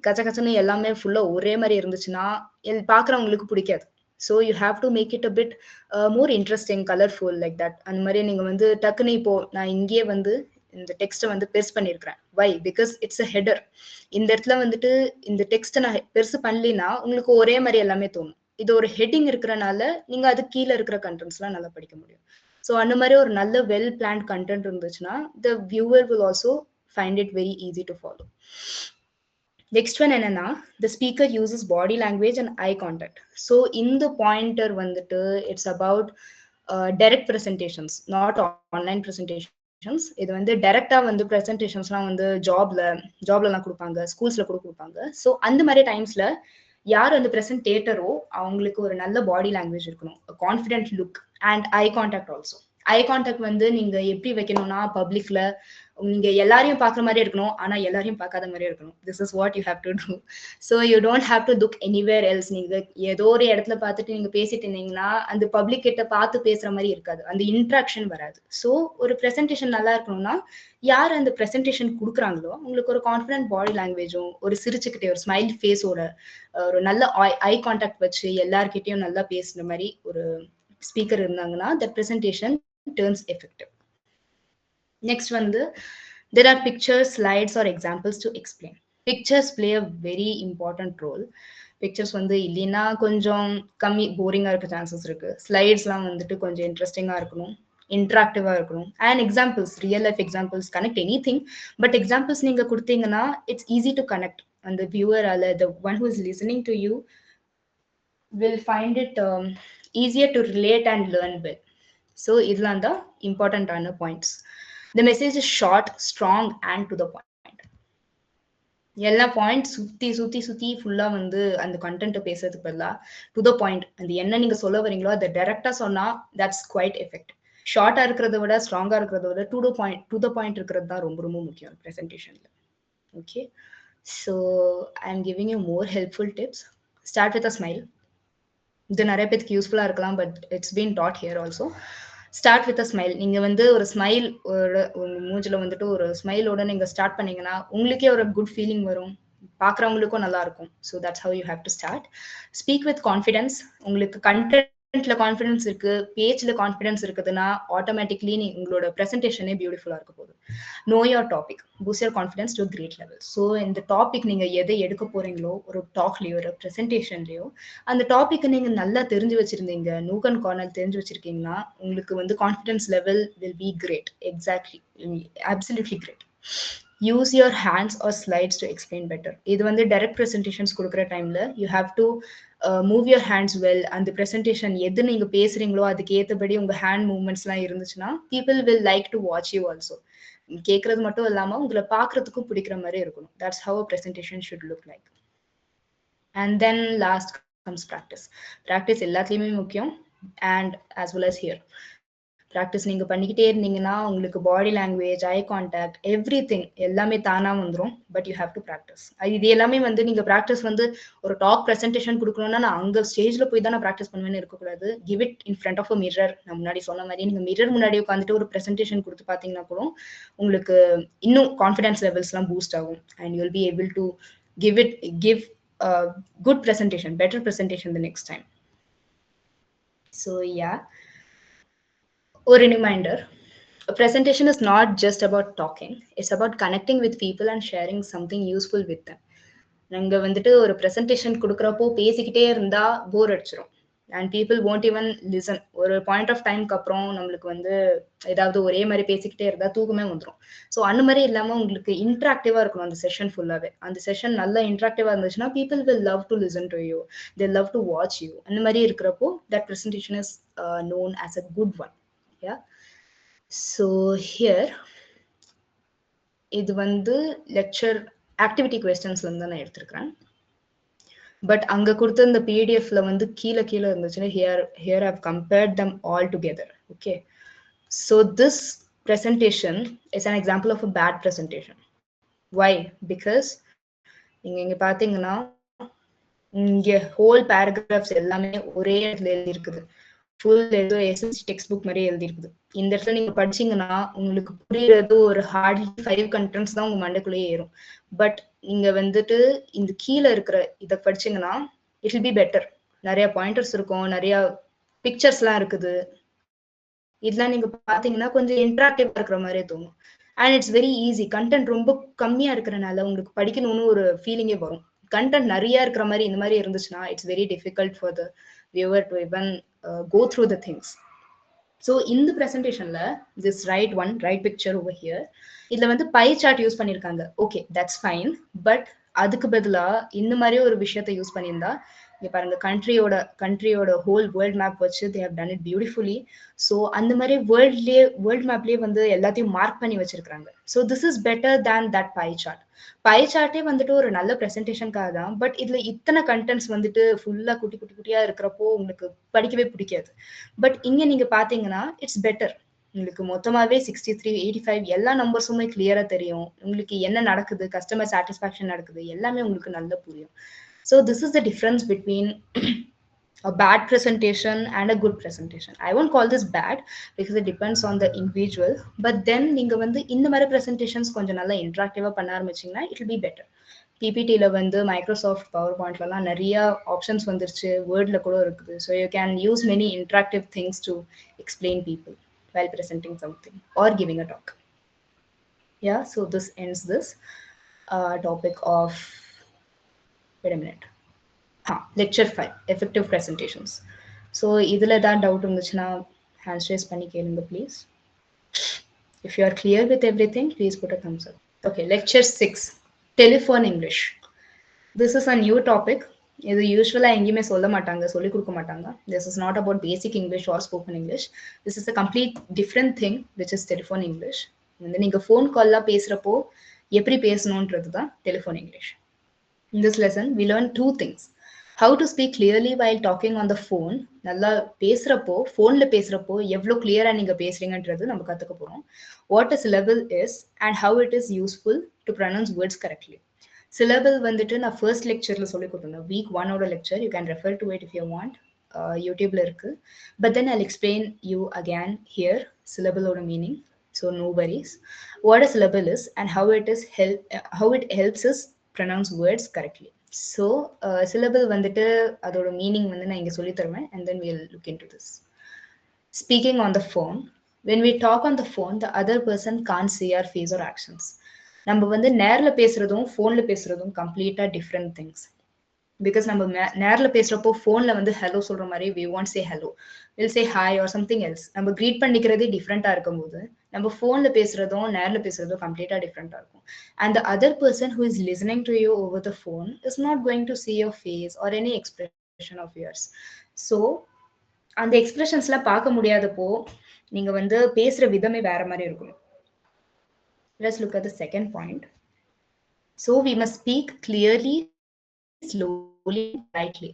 கச்சன்னு எல்லாமே ஃபுல்லா ஒரே மாதிரி இருந்துச்சுன்னா பாக்குறவங்களுக்கு பிடிக்காது. So you have to make it a bit more interesting, colourful like that. அந்த மாதிரி நீங்க வந்து டக்குன்னு இப்போ நான் இங்கேயே வந்து இந்த டெக்ஸ்ட்டை வந்து பெருசு பண்ணியிருக்கிறேன். Why? Because it's a header. இந்த இடத்துல வந்துட்டு இந்த டெக்ஸ்ட்டை நான் பெருசு பண்ணலின்னா உங்களுக்கு ஒரே மாதிரி எல்லாமே தோணும். இது ஒரு ஹெட்டிங் இருக்கிறனால நீங்க அது கீழே இருக்கிற கண்டென்ட்ஸ்லாம் நல்லா படிக்க முடியும். ஸோ அந்த மாதிரி ஒரு நல்ல வெல் பிளான்ட் கண்டென்ட் இருந்துச்சுன்னா த viewer will also find it very easy to follow. Next one என்னன்னா the speaker uses body language and eye contact. So இந்த pointer வந்துட்டு it's about direct presentations, not online presentations. இது வந்து டைரக்டா வந்து presentationsலாம் வந்து ஜாப்லலாம் கொடுப்பாங்க, ஸ்கூல்ஸ்ல கூட கொடுப்பாங்க. ஸோ அந்த மாதிரி டைம்ஸ்ல யார் அந்த பிரசன்டேட்டரோ அவங்களுக்கு ஒரு நல்ல பாடி லாங்குவேஜ் இருக்கணும், confident look and eye contact also. Eye contact வந்து நீங்க எப்படி வைக்கணும்னா பப்ளிக்ல நீங்க எல்லாரையும் பாக்குற மாதிரி இருக்கணும், ஆனா எல்லாரையும் பார்க்காத மாதிரி இருக்கணும். This is what you have to do. So you don't have to look anywhere else. நீங்க ஏதோ ஒரு இடத்துல பார்த்துட்டு நீங்க பேசிட்டு இருந்தீங்கன்னா அந்த பப்ளிக் கிட்ட பார்த்து பேசுற மாதிரி இருக்காது, அந்த இன்ட்ராக்ஷன் வராது. ஸோ ஒரு ப்ரெசன்டேஷன் நல்லா இருக்கணும்னா யார் அந்த ப்ரெசன்டேஷன் கொடுக்குறாங்களோ உங்களுக்கு ஒரு கான்ஃபிடென்ட் பாடி லாங்குவேஜும் ஒரு சிரிச்சுக்கிட்டே ஒரு ஸ்மைல் ஃபேஸோட ஒரு நல்ல ஐ கான்டாக்ட் வச்சு எல்லார்கிட்டையும் நல்லா பேசுற மாதிரி ஒரு ஸ்பீக்கர் இருந்தாங்கன்னா that presentation turns effective. Next வந்து there are pictures, slides or examples to explain. Pictures play a very important role. Pictures வந்து இல்லைன்னா கொஞ்சம் கம்மி போரிங்கா இருக்க சான்சஸ் இருக்கு. ஸ்லைட்ஸ்லாம் வந்துட்டு கொஞ்சம் இன்ட்ரெஸ்டிங்கா இருக்கணும், இன்ட்ராக்டிவா இருக்கணும். And examples, real life examples, connect any thing. But examples நீங்க கொடுத்தீங்கன்னா இட்ஸ் ஈஸி டு கனெக்ட் அந்த வியூவரால, the one who is listening to you will find it easier to relate and learn well. So இதெல்லாம் தான் இம்பார்ட்டன்டான points. The message is short, strong and to the point. எல்லா point சுத்தி சுத்தி சுத்தி ஃபுல்லா வந்து அந்த கண்டென்ட் பேசுறதுக்கு பதிலா டு த பாயிண்ட், அந்த என்ன நீங்க சொல்ல வரீங்களோ அதை டைரக்டா சொன்னா தட்ஸ் குவைட் எஃபெக்ட். ஷார்ட்டா இருக்கிறத விட ஸ்ட்ராங்கா இருக்கிறத விட டு த பாயிண்ட் இருக்கிறது தான் ரொம்ப ரொம்ப முக்கியம் ப்ரெசன்டேஷன்ல. Okay, so I am giving you more helpful tips. Start with a smile. இது நிறைய பேருக்கு யூஸ்ஃபுல்லா இருக்கலாம், but it's been taught here also. Start with a smile. நீங்க வந்து ஒரு ஸ்மைல் மூஞ்சில வந்துட்டு ஒரு ஸ்மைலோட நீங்க ஸ்டார்ட் பண்ணீங்கன்னா உங்களுக்கே ஒரு குட் ஃபீலிங் வரும், பாக்குறவங்களுக்கும் நல்லா இருக்கும். So that's how you have to start. Speak with confidence. உங்களுக்கு கண்டென்ட்ல கான்ஃபிடன்ஸ் இருக்கு, பேஜ்ல கான்ஃபிடன்ஸ் இருக்குதுன்னா ஆட்டோமேட்டிக்லி உங்களோட ப்ரெசன்டேஷனே பியூட்டிஃபுல்லா இருக்க போகுது. Know your topic, boost your confidence to great level. So இந்த டாபிக் நீங்க எதை எடுக்க போறீங்களோ, ஒரு டாக்லயோ ஒரு ப்ரெசன்டேஷன்லயோ, அந்த டாபிக் நீங்க நல்லா தெரிஞ்சு வச்சிருந்தீங்க, நூக் அண்ட் கார்னர் தெரிஞ்சு வச்சிருக்கீங்கன்னா உங்களுக்கு வந்து confidence level will be great. Exactly, absolutely great. Use your hands or slides to explain better. இது வந்து டைரக்ட் ப்ரெசன்டேஷன்ஸ் கொடுக்குற டைம்ல you have to move your hands well. அந்த ப்ரெசன்டேஷன் எது நீங்க பேசுறீங்களோ அதுக்கு ஏற்றபடி உங்க ஹேண்ட் மூவ்மெண்ட்ஸ்லாம் இருந்துச்சுன்னா people will like to watch you also. கேட்கறது மட்டும் இல்லாம உங்களை பாக்குறதுக்கும் பிடிக்கிற மாதிரி இருக்கணும். That's how a presentation should look like. And then last comes practice. Practice எல்லாத்துலயுமே முக்கியம், and as well as here. Practice நீங்க பண்ணிக்கிட்டே இருந்தீங்கன்னா உங்களுக்கு body language, eye contact, everything எல்லாமே தானா வந்துடும். But you have to practice. இது எல்லாமே வந்து நீங்க ப்ராக்டிஸ் வந்து ஒரு டாக் ப்ரெசன்டேஷன் கொடுக்கணும்னா நான் அங்க ஸ்டேஜ்ல போய் தான் நான் ப்ராக்டிஸ் பண்ணுவேன்னு இருக்கக்கூடாது. Give it in front of a mirror. நான் முன்னாடி சொன்ன மாதிரி நீங்க மிரர் முன்னாடி உட்காந்துட்டு ஒரு ப்ரெசன்டேஷன் கொடுத்து பாத்தீங்கன்னா கூட உங்களுக்கு இன்னும் கான்ஃபிடன்ஸ் லெவல்ஸ் எல்லாம் பூஸ்ட் ஆகும். And you will be able to give good presentation, better presentation the next time. So yeah, or a reminder, a presentation is not just about talking, it's about connecting with people and sharing something useful with them. நாங்க வந்துட்டு ஒரு presentation கொடுக்குறப்போ பேசிக்கிட்டே இருந்தா bore அடிச்சிடும், and people won't even listen. ஒரு point of டைம்க்கு அப்புறம் நம்மளுக்கு வந்து ஏதாவது ஒரே மாதிரி பேசிக்கிட்டே இருந்தா தூக்கமே வந்துடும். ஸோ அந்த மாதிரி இல்லாம உங்களுக்கு இன்ட்ராக்டிவா இருக்கணும் அந்த செஷன் ஃபுல்லாவே. அந்த செஷன் நல்லா இன்ட்ராக்டிவா இருந்துச்சுன்னா people will love to listen to you, they love to watch you. அந்த மாதிரி இருக்கிறப்போ that presentation is known as a good one. Yeah, so here இது வந்து லெக்சர் ஆக்டிவிட்டி கொஸ்டின்ஸ்ல இருந்து நான் எடுத்திருக்கிறேன். பட் அங்க கொடுத்த இந்த பிடிஎஃப்ல வந்து கீழே இருந்துச்சுன்னா here I've compared them all together. Okay, so this presentation is an example of a bad presentation. Why? Because இங்க பாத்தீங்கன்னா இங்க ஹோல் பேராகிராஃப்ஸ் எல்லாமே ஒரே இடத்துல எழுதி இருக்குது. ஃபுல் ஏதோ எஸ்எஸ்சி டெக்ஸ்ட் புக் மாதிரி எழுதி இருக்குது. இந்த இடத்துல நீங்க படிச்சீங்கன்னா உங்களுக்கு புரியுறது ஒரு ஹார்ட்லி 5 கண்டென்ட்ஸ் தான் உங்க மண்டைக்குள்ளேயே ஏறும். பட் நீங்க வந்துட்டு இந்த கீழே இருக்கிற இதை படிச்சீங்கன்னா இட் வில் பி பெட்டர். நிறைய பாயிண்டர்ஸ் இருக்கும், நிறைய பிக்சர்ஸ் எல்லாம் இருக்குது. இதெல்லாம் நீங்க பாத்தீங்கன்னா கொஞ்சம் இன்ட்ராக்டிவா இருக்கிற மாதிரியே தோணும். And it's very easy. Content ரொம்ப கம்மியா இருக்கிறனால உங்களுக்கு படிக்கணும்னு ஒரு ஃபீலிங்கே வரும். கண்டென்ட் நிறைய இருக்கிற மாதிரி இந்த மாதிரி இருந்துச்சுன்னா it's very difficult for the viewer to even go through the things. So in the presentation la this right picture over here, இதுல வந்து pie chart யூஸ் பண்ணிருக்காங்க. Okay, that's fine, but அதுக்கு பதிலா இந்த மாதிரி ஒரு விஷயத்தை யூஸ் பண்ணியிருந்தா இங்க பாருங்க, கண்ட்ரியோட ஹோல் வேர்ல்ட் மேப் வச்சு they have done it beautifully. So அந்த மாதிரி வேர்ல்ட் மேப்லயே வந்து எல்லாத்தையும் மார்க் பண்ணி வச்சிருக்காங்க. So this is better than that pie chart. Pie சார்ட்டே வந்துட்டு ஒரு நல்ல ப்ரெசன்டேஷனுக்காக தான். பட் இதுல இத்தனை கண்டென்ட்ஸ் வந்துட்டு ஃபுல்லா குட்டியா இருக்கிறப்போ உங்களுக்கு படிக்கவே பிடிக்காது. பட் இங்க நீங்க பாத்தீங்கன்னா இட்ஸ் பெட்டர். உங்களுக்கு மொத்தமாவே 63, 85 எல்லா நம்பர்ஸுமே கிளியரா தெரியும். உங்களுக்கு என்ன நடக்குது, கஸ்டமர் சாட்டிஸ்பாக்சன் நடக்குது, எல்லாமே உங்களுக்கு நல்லா புரியும். So this is the difference between a bad presentation and a good presentation. I won't call this bad because it depends on the individual. But then நீங்க வந்து இந்த மாதிரி presentations கொஞ்சம் நல்லா இன்ட்ராக்டிவா பண்ண ஆரம்பிச்சீங்கன்னா it will be better. PPTல வந்து Microsoft power பாயிண்ட்லலாம் நிறைய options வந்துருச்சு, வேர்ட்ல கூட இருக்குது. So you can use many interactive things to explain people while presenting something or giving a talk. Yeah, so this ends this topic of, wait a minute. Lecture 5, effective presentations. So இதுல ஏதாவது doubt இருந்துச்சுன்னா hand race பண்ணி கேளுங்க please. If you are clear with everything, please put a thumbs up. Okay, lecture 6, telephone English. This is a new topic. இது யூஸ்வலா எங்கேயுமே சொல்ல மாட்டாங்க, சொல்லிக் கொடுக்க மாட்டாங்க. This is not about basic English or spoken English. This is a complete different thing which is telephone English. வந்து நீங்க ஃபோன் கால்லாம் பேசுறப்போ எப்படி பேசணுன்றது தான் telephone English. In this lesson, we learn two things. How to speak clearly while talking on the phone. நல்லா பேசுறப்போ, ஃபோன்ல பேசுறப்போ எவ்வளோ கிளியரா நீங்க பேசுறீங்கன்றது நம்ம கத்துக்க போறோம். What a syllable is and how it is useful to pronounce words correctly. Syllable வந்துட்டு நான் ஃபர்ஸ்ட் லெக்சர்ல சொல்லி கொடுத்தேன். Week 1 lecture, you can refer to it if you want. யூடியூப்ல இருக்கு. But then I'll explain you again here syllable ஓட meaning. So no worries. What a syllable is and how it helps us pronounce words correctly. So syllable வந்துட்டு அதோட meaning வந்து நான் இங்க சொல்லி தருவேன் and then we'll look into this. Speaking on the phone. When we talk on the phone, the other person can't see our face or actions. நம்ம வந்து நேர்ல பேசுறதும் ஃபோன்ல பேசுறதும் கம்ப்ளீட்டா டிஃப்ரெண்ட் திங்ஸ். பிகாஸ் நம்ம நேர்ல பேசுறப்போ ஃபோன்ல வந்து ஹலோ சொல்ற மாதிரி we want say hello, will say hi or something else. நம்ம க்ரீட் பண்ணிக்கிறதே டிஃப்ரெண்டா இருக்கும்போது நம்ம ஃபோன்ல பேசுறதும் நேர்ல பேசுறதும் கம்ப்ளீட்டா டிஃப்ரெண்டா இருக்கும். And the other person who is listening to you over the phone is not going to see your face or any expression of yours. So அந்த எக்ஸ்பிரஷன்ஸ்லாம் பார்க்க முடியாதப்போ நீங்க வந்து பேசுற விதமே வேற மாதிரி இருக்கும். Let's look at the second point. So we must speak clearly, slowly, politely.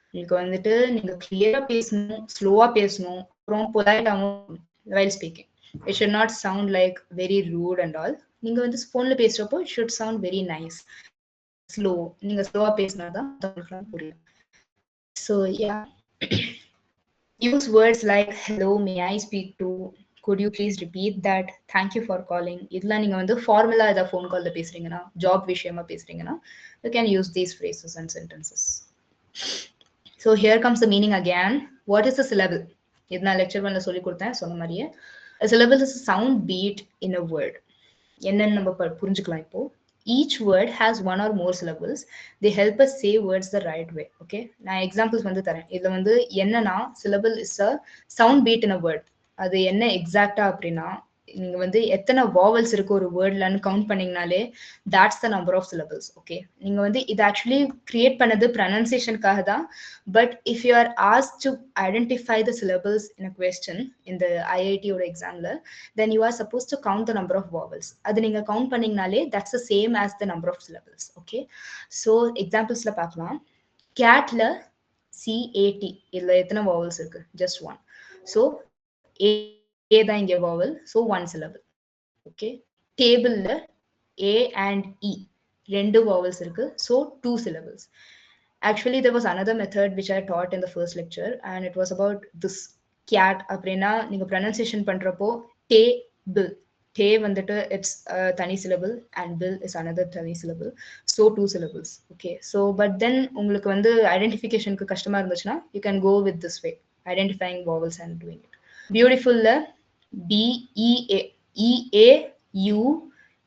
உங்களுக்கு வந்துட்டு நீங்க கிளியரா பேசணும், ஸ்லோவா பேசணும், அப்புறம் பொலைட்டாவும் while speaking. It should not sound like very rude and all. நீங்க வந்து ஃபோன்ல பேசுறப்போ it should sound very nice, slow. நீங்க ஸ்லோவா பேசினாதான் உங்களுக்கு புரியும். So yeah. Use words like hello, may I speak to, could you please repeat that, thank you for calling. இதெல்லாம் நீங்க வந்து ஃபார்மலா ஏதாவது ஃபோன் கால்ல பேசுறீங்கன்னா, ஜாப் விஷயமா பேசுறீங்கன்னா, you can use these phrases and sentences. So here comes the meaning again. What is a syllable? இது நான் lecture 1ல சொல்லி கொடுத்தேன், சொன்ன மாதிரியே. A syllable is a sound beat in a word. என்னன்னு நம்ம புரிஞ்சுக்கலாம் இப்போ. Each word has one or more syllables. They help us say words the right way. Okay, நான் எக்ஸாம்பிள்ஸ் வந்து தரேன். இதுல வந்து என்னன்னா syllable is a sound beat in a word. அது என்ன எக்ஸாக்டா அப்படின்னா, நீங்க வந்து எத்தனை வாவல்ஸ் இருக்கு ஒரு வேர்ட்லன்னு கவுண்ட் பண்ணீங்கனாலே that's the number of syllables. ஓகே, நீங்க வந்து இது ஆக்சுவலி கிரியேட் பண்ணது ப்ரனன்சியேஷனுக்காக தான். But if you are asked to identify the syllables in a question in the IIT ஓட எக்ஸாம்ல, then you are supposed to count the number of vowels. அது நீங்க கவுண்ட் பண்ணீங்கனாலே that's the same as the number of syllables. Okay, so எக்ஸாம்பிள்ஸ்ல பார்க்கலாம். கேட்ல CAT இதுல எத்தனை வாவல்ஸ் இருக்கு? Just one. ஸோ A தான் இங்க vowel, so one syllable. Okay. Tableல A and E ரெண்டு vowels இருக்கு, so two syllables. Actually, there was another method which I taught in the first lecture, and it was about this cat. அப்படின்னா நீங்க pronunciation பண்றப்போ table, டே வந்துட்டு it's தனி syllable and bill is another தனி syllable, so two syllables. Okay, so but then உங்களுக்கு வந்து ஐடென்டிஃபிகேஷனுக்கு கஷ்டமா இருந்துச்சுன்னா you can go with this way, identifying vowels and doing it. பியூட்டிஃபுல்ல BEA EAU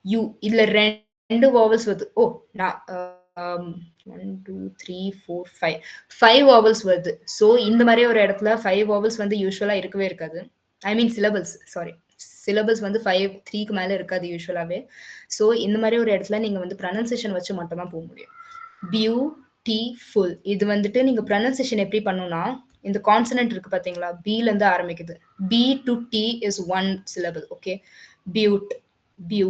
U இதுல ரெண்டு வாவல்ஸ் வருது. ஓ, நான் 1 2 3 4 5 வாவல்ஸ் வருது. ஸோ இந்த மாதிரி ஒரு இடத்துல 5 வாவல்ஸ் வந்து யூஸ்வலா இருக்கவே இருக்காது. ஐ மீன் சிலபல்ஸ், சாரி, சிலபஸ் வந்து 3க்கு மேல இருக்காது யூஸ்வலாவே. ஸோ இந்த மாதிரி ஒரு இடத்துல நீங்க வந்து ப்ரனன்சியேஷன் வச்சு மட்டும் தான் போக முடியும். பியூட்டிஃபுல் இது வந்துட்டு நீங்க ப்ரனன்சியேஷன் எப்படி பண்ணணும்னா, இந்த கான்சனன்ட் இருக்கு பாத்தீங்களா, பில இருந்து ஆரம்பிக்குது. B to T is one syllable. Okay, பியூட், பியூ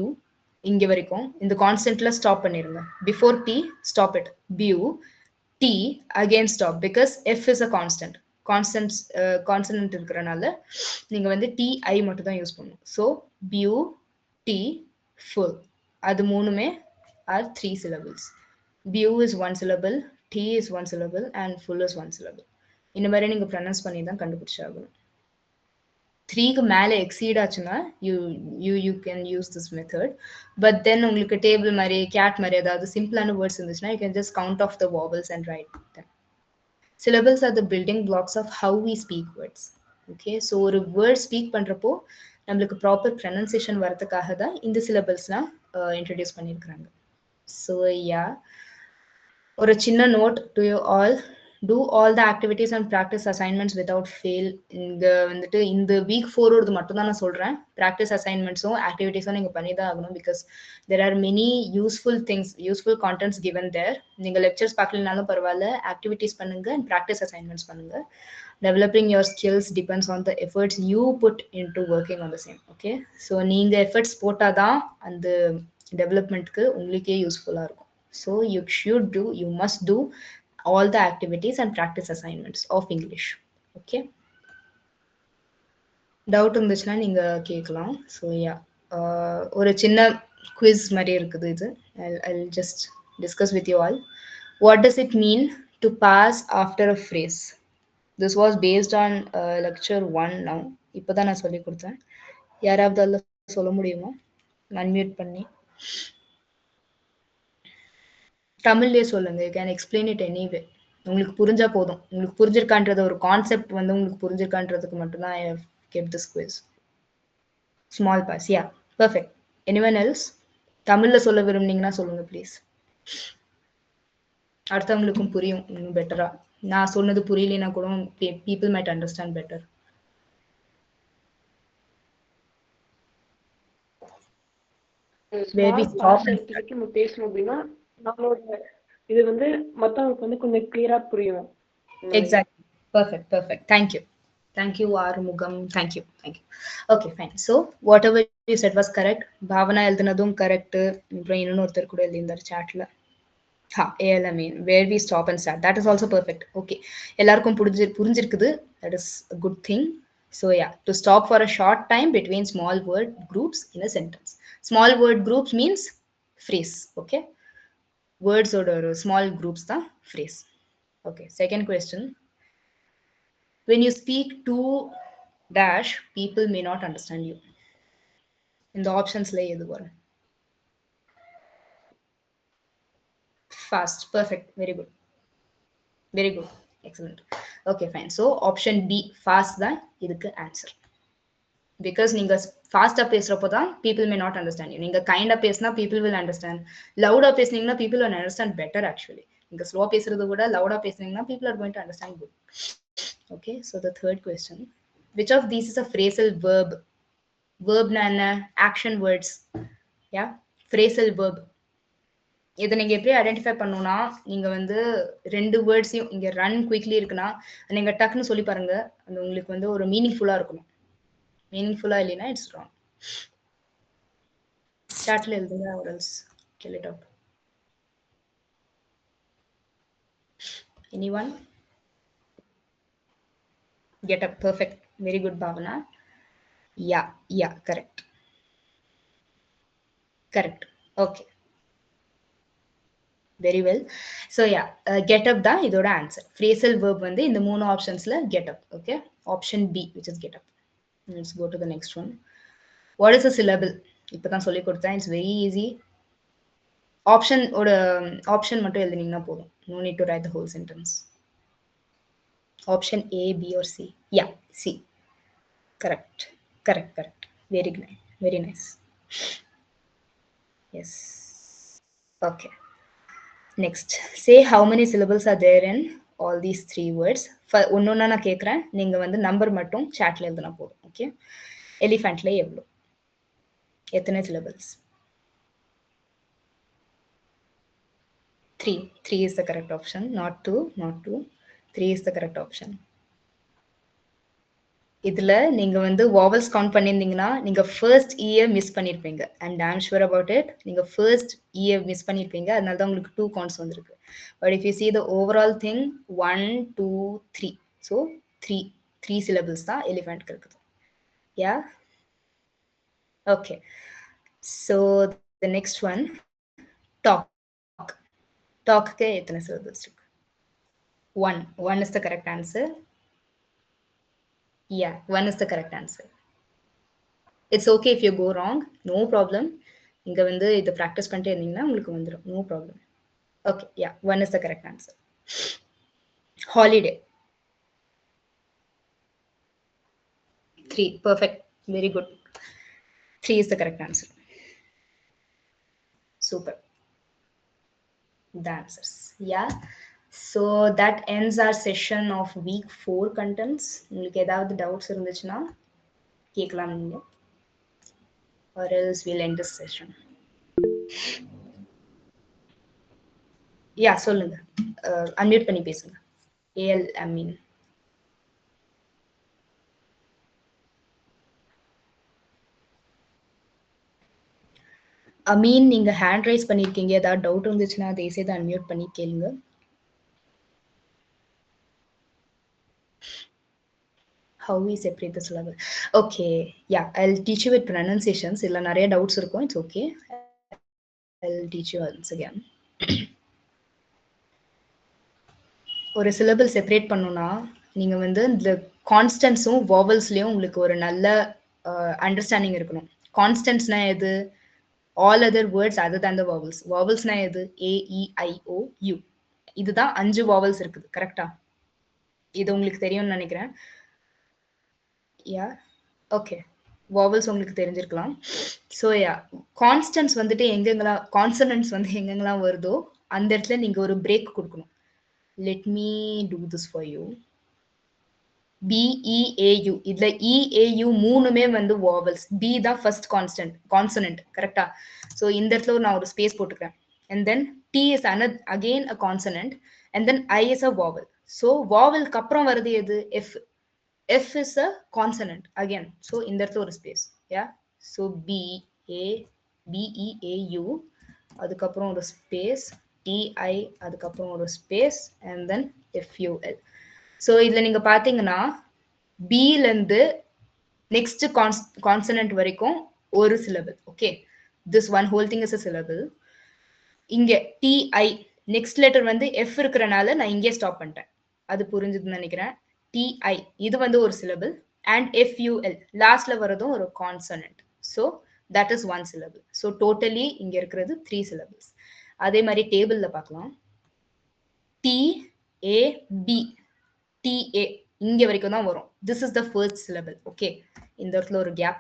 இங்க வரைக்கும் இந்த கான்ஸ்டன்ட்ல ஸ்டாப் பண்ணிருங்க. Before T stop it. பியூ T again stop, because F is a constant. Consonant இருக்கிறனால நீங்க வந்து TI மட்டும் தான் யூஸ் பண்ணணும். ஸோ பியூ டி ஃபுல், அது மூணுமே are 3 syllables. Beau is one syllable, T is one syllable and full is one syllable. இந்த மாதிரி நீங்க ப்ரொனவுன்ஸ் பண்ணி தான் கண்டுபிடிச்சாகணும். 3க்கு மேல எக்ஸீட் ஆச்சுன்னா you can use this method. But then உங்களுக்கு டேபிள் மாதிரி கேட் மாதிரி ஏதாவது சிம்பிளான வேர்ட்ஸ் இருந்துச்சுன்னா you can just count of the vowels and write them. Syllables are the building blocks of how we speak words. Okay, so ஒரு word speak பண்றப்போ நம்மளுக்கு proper pronunciation வரதுக்காக தான் இந்த சிலபல்ஸ்லாம் இன்ட்ரடியூஸ் பண்ணியிருக்கிறாங்க. ஸோ யா, ஒரு சின்ன note to you all. do all the activities and practice assignments without fail. இங்க வந்துட்டு இந்த week 4 ஓடது மட்டும் தான் நான் சொல்றேன். practice assignmentsம் activitiesம் நீங்க பண்ணி தான் ஆகணும் because there are many useful things, useful contents given there. நீங்க lectures பார்க்கலனாலும் பரவாயில்ல, activities பண்ணுங்க and practice assignments பண்ணுங்க. Developing your skills depends on the efforts you put into working on the same. Okay, so நீங்க efforts போட்டாதான் அந்த developmentக்கு உங்களுக்கே யூஸ்ஃபுல்லா இருக்கும். So you must do all the activities and practice assignments of English. Okay, doubt இருந்துச்சுன்னா நீங்க கேட்கலாம். So yeah, ஒரு சின்ன குவிஸ் மாதிரி இருக்குது இது. I'll just discuss with you all. What does it mean to pass after a phrase? This was based on lecture 1 now. இப்போதான் நான் சொல்லி கொடுத்தேன். யாராவது அதில் சொல்ல முடியுமா? அன்மியூட் பண்ணி தமிழ்லேயே சொல்லுங்க. You can explain it anyway. உங்களுக்கு புரிஞ்சா போதும். உங்களுக்கு புரிஞ்சிருக்கான்றது ஒரு கான்செப்ட் வந்து உங்களுக்கு புரிஞ்சிருக்கான்றதுக்கு மட்டும்தான் I have kept this quiz. Small pass, yeah, perfect. Anyone else? தமிழ்ல சொல்ல விரும்புனீங்கன்னா சொல்லுங்க ப்ளீஸ். அடுத்தவங்களுக்கும் புரியும் இன்னும் பெட்டரா. நான் சொன்னது புரியலனா கூட people might understand better. Where we stop நம்ம பேசணும் அப்படின்னா நம்மளோட இது வந்து மத்தவங்களுக்கு வந்து கொஞ்சம் கிளியரா புரியும். Exactly. Perfect. Thank you, Arumugam. Thank you. Okay, fine. So whatever you said was correct. Bhavana எழுதுனதும் correct. அப்புறம் இன்னொருத்தர் கூட எழுதியிருந்தார் chatல. ALMA, where we stop and start. That is also perfect. Okay. எல்லாருக்கும் புரிஞ்சிருக்குது. That is a good thing. So yeah, to stop for a short time between small word groups in a sentence. Small word groups means phrase. Okay. Words or small groups the phrase. Okay. Second question. When you speak to dash, people may not understand you. In the options lay edu varum. Fast. Perfect. Very good. Excellent. Okay, fine. So option B, fast தான் இதுக்கு answer. Because நீங்க fast பேசுறப்போ தான் people may not understand you. நீங்க kind பேசினா people will understand. Loud பேசுனீங்கன்னா people will understand better actually. நீங்க slow பேசுறது விட loud பேசுனீங்கன்னா people are going to understand good. Okay, so the third question. Which of these is a phrasal verb? Verb na என்ன? Action words. Yeah, phrasal verb. இதை நீங்க எப்படி identify பண்ணணும்னா, நீங்க வந்து 2 வேர்ட்ஸையும் இங்க ரன் குயிக்லி இருக்குன்னா நீங்க டக்குன்னு சொல்லி பாருங்க. அது உங்களுக்கு வந்து ஒரு மீனிங்ஃபுல்லா இருக்கணும். மீனிங்ஃபுல்லா இல்லைன்னா இட்ஸ் ராங். சாட்ல எழுதுங்க or else kill it out. Anyone? Get up. Perfect. Very good, Bhavana. Yeah, correct. Okay. Very well. So yeah, get up தான் இதோட ஆன்சர். Phrasal verb வந்து இந்த 3 ஆப்ஷன்ஸ்ல get up. Okay. Option B, which is get up. Let's go to the next one. What is a syllable? இப்பதான் சொல்லி கொடுத்தேன். It's very easy. option மட்டும் எழுதினீங்கன்னா போதும். No need to write the whole sentence. Option A, B or C? Yeah, C. Correct. Very nice. Yes. Okay. Next, say how many syllables are there in all these 3 words. ஒன்னொன்னா நான் கேட்குறேன். நீங்க வந்து number மட்டும் சாட்ல எழுதுனா போதும். Okay. எலிஃபண்ட்ல எவ்வளோ? எத்தனை syllables? 3. 3 is the correct option. Not 2. 3 is the correct option. இதுல நீங்க வந்து vowels count பண்ணியிருந்தீங்கன்னா நீங்க first E மிஸ் பண்ணிருப்பீங்க. And I'm sure about it. நீங்க first E மிஸ் பண்ணிருப்பீங்க. அதனால தான் உங்களுக்கு 2 counts வந்திருக்கு. But if you see the overall thing, 1, 2, 3. So 3 syllables தான் elephant இருக்குது. Yeah. Okay. So the next one, talk. Talkக்கு எத்தனை syllables இருக்கு? 1 is the correct answer. Yeah, 1 is the correct answer. It's okay if you go wrong. No problem. இங்க வந்து இதை practice பண்ணிட்டே இருந்தீங்கன்னா உங்களுக்கு வந்துடும். No problem. Okay, yeah, 1 is the correct answer. Holiday. 3. Perfect. Very good. 3 is the correct answer. Super. The answers. Yeah. So that ends our session of week 4 contents. உங்களுக்கு ஏதாவது doubts இருந்துச்சுன்னா கேட்கலாம் நீங்க, or else we'll end this session. Yeah, சொல்லுங்க. Unmute பண்ணி பேசுங்க. AL Amin. Ameen, நீங்க hand rice பண்ணிருக்கீங்க. ஏதாவது டவுட் இருந்துச்சுன்னா தயவுசெய்து அன்மியூட் பண்ணி கேளுங்க. How we separate the syllable? Okay, yeah, I'll teach you with pronunciations. இல்ல நிறைய doubts இருக்கும். It's okay. I'll teach you once again. ஒரு syllable செப்பரேட் பண்ணணும்னா நீங்க வந்து இந்த கான்ஸ்டன்ட்ஸும் வாவல்ஸ்லயும் உங்களுக்கு ஒரு நல்ல அண்டர்ஸ்டாண்டிங் இருக்கணும். கான்ஸ்டன்ட்ஸ்னா எது? all other words other than the vowels. vowelsனா எது? A, E, I, O, U. இதுதான் 5 vowels இருக்குது. கரெக்டா? இது உங்களுக்கு தெரியும்னு நினைக்கிறேன். யா, ஓகே. vowels உங்களுக்கு தெரிஞ்சிருக்கலாம். ஸோ யா, கான்ஸ்டன்ட்ஸ் வந்துட்டு எங்கெங்கெல்லாம், கான்சனன்ட்ஸ் வந்து எங்கெங்கெல்லாம் வருதோ அந்த இடத்துல நீங்க ஒரு பிரேக் கொடுக்கணும். Let me do this for you. BEAU, இதுல EAU மூணுமே வந்து வாவல்ஸ். B தான் ஃபர்ஸ்ட் கான்சனன்ட். கரெக்டா? ஸோ இந்த இடத்துல நான் ஒரு ஸ்பேஸ் போட்டுக்கிறேன். And then T is again a consonant, and then I is a vowel. So vowelக்கு அப்புறம் வருது எது? F. F is a consonant again. So இந்த இடத்துல ஒரு ஸ்பேஸ். Yeah. So BEAU, அதுக்கப்புறம் ஒரு ஸ்பேஸ், TI, அதுக்கப்புறம் ஒரு space, and then FUL. So இதுல நீங்க பாத்தீங்கன்னா பில இருந்து நெக்ஸ்ட் கான்சனன்ட் வரைக்கும் ஒரு syllable. Okay, this one whole thing is a syllable. இங்க TI நெக்ஸ்ட் லெட்டர் வந்து F இருக்கிறனால நான் இங்கே ஸ்டாப் பண்ணிட்டேன். அது புரிஞ்சுதுன்னு நினைக்கிறேன். TI இது வந்து ஒரு syllable, and FUL லாஸ்ட்ல வரதும் ஒரு consonant. So that is one syllable. So totally இங்க இருக்கிறது 3 syllables. அதே மாதிரி டேபிள்ல பார்க்கலாம். TAB, TA இங்க வரைக்கும் தான் வரும். This is the first syllable. Okay, இந்த இடத்துல ஒரு gap.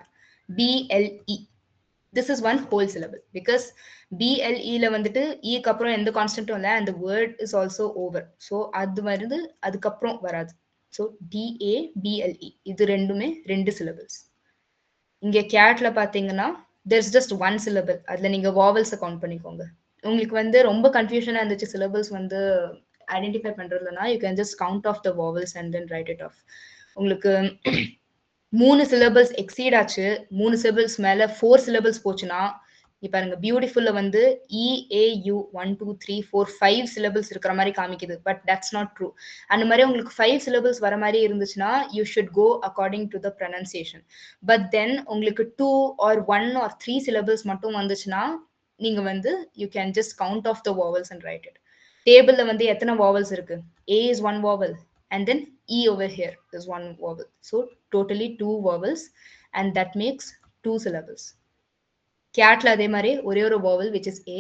BLE, this is one whole syllable because BLE ல வந்துட்டு க்கு அப்புறம் எந்த கான்ஸ்டன்ட்டும் இல்லை, and the word is also over. So அது வந்து அதுக்கப்புறம் வராது. So DA BLE இது ரெண்டுமே 2 syllables. இங்க கேட்ல பாத்தீங்கன்னா there's just one syllable. அதுல நீங்க vowels கவுண்ட் பண்ணிக்கோங்க. உங்களுக்கு வந்து ரொம்ப கன்ஃபியூஷனா இருந்துச்சு syllables வந்து identify பண்றதுலனா, you can just count off the vowels and then write it off. உங்களுக்கு 3 syllables எக்ஸீட் ஆச்சு, 3 syllables மேல 4 syllables போச்சுன்னா, இப்ப பாருங்க பியூட்டிஃபுல்ல வந்து EAU 1 2 3 4 5 syllables இருக்கிற மாதிரி காமிக்குது. But that's not true. அந்த மாதிரி உங்களுக்கு 5 syllables வர மாதிரி இருந்துச்சுன்னா you should go according to the pronunciation. But then உங்களுக்கு 2 or 1 or 3 syllables மட்டும் வந்துச்சுன்னா நீங்க வந்து you can just count off the vowels and write it. டேபிள்ல வந்து எத்தனை vowels இருக்கு? A is one vowel, and then E over here is one vowel. So totally 2 vowels, and that makes 2 syllables. கேட்ல அதே மாதிரி ஒரே ஒரு vowel which is A,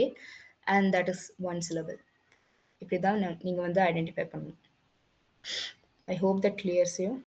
and that is 1 syllable. இப்படிதான் நீங்க வந்து ஐடென்டிஃபை பண்ணணும். I hope that clears you.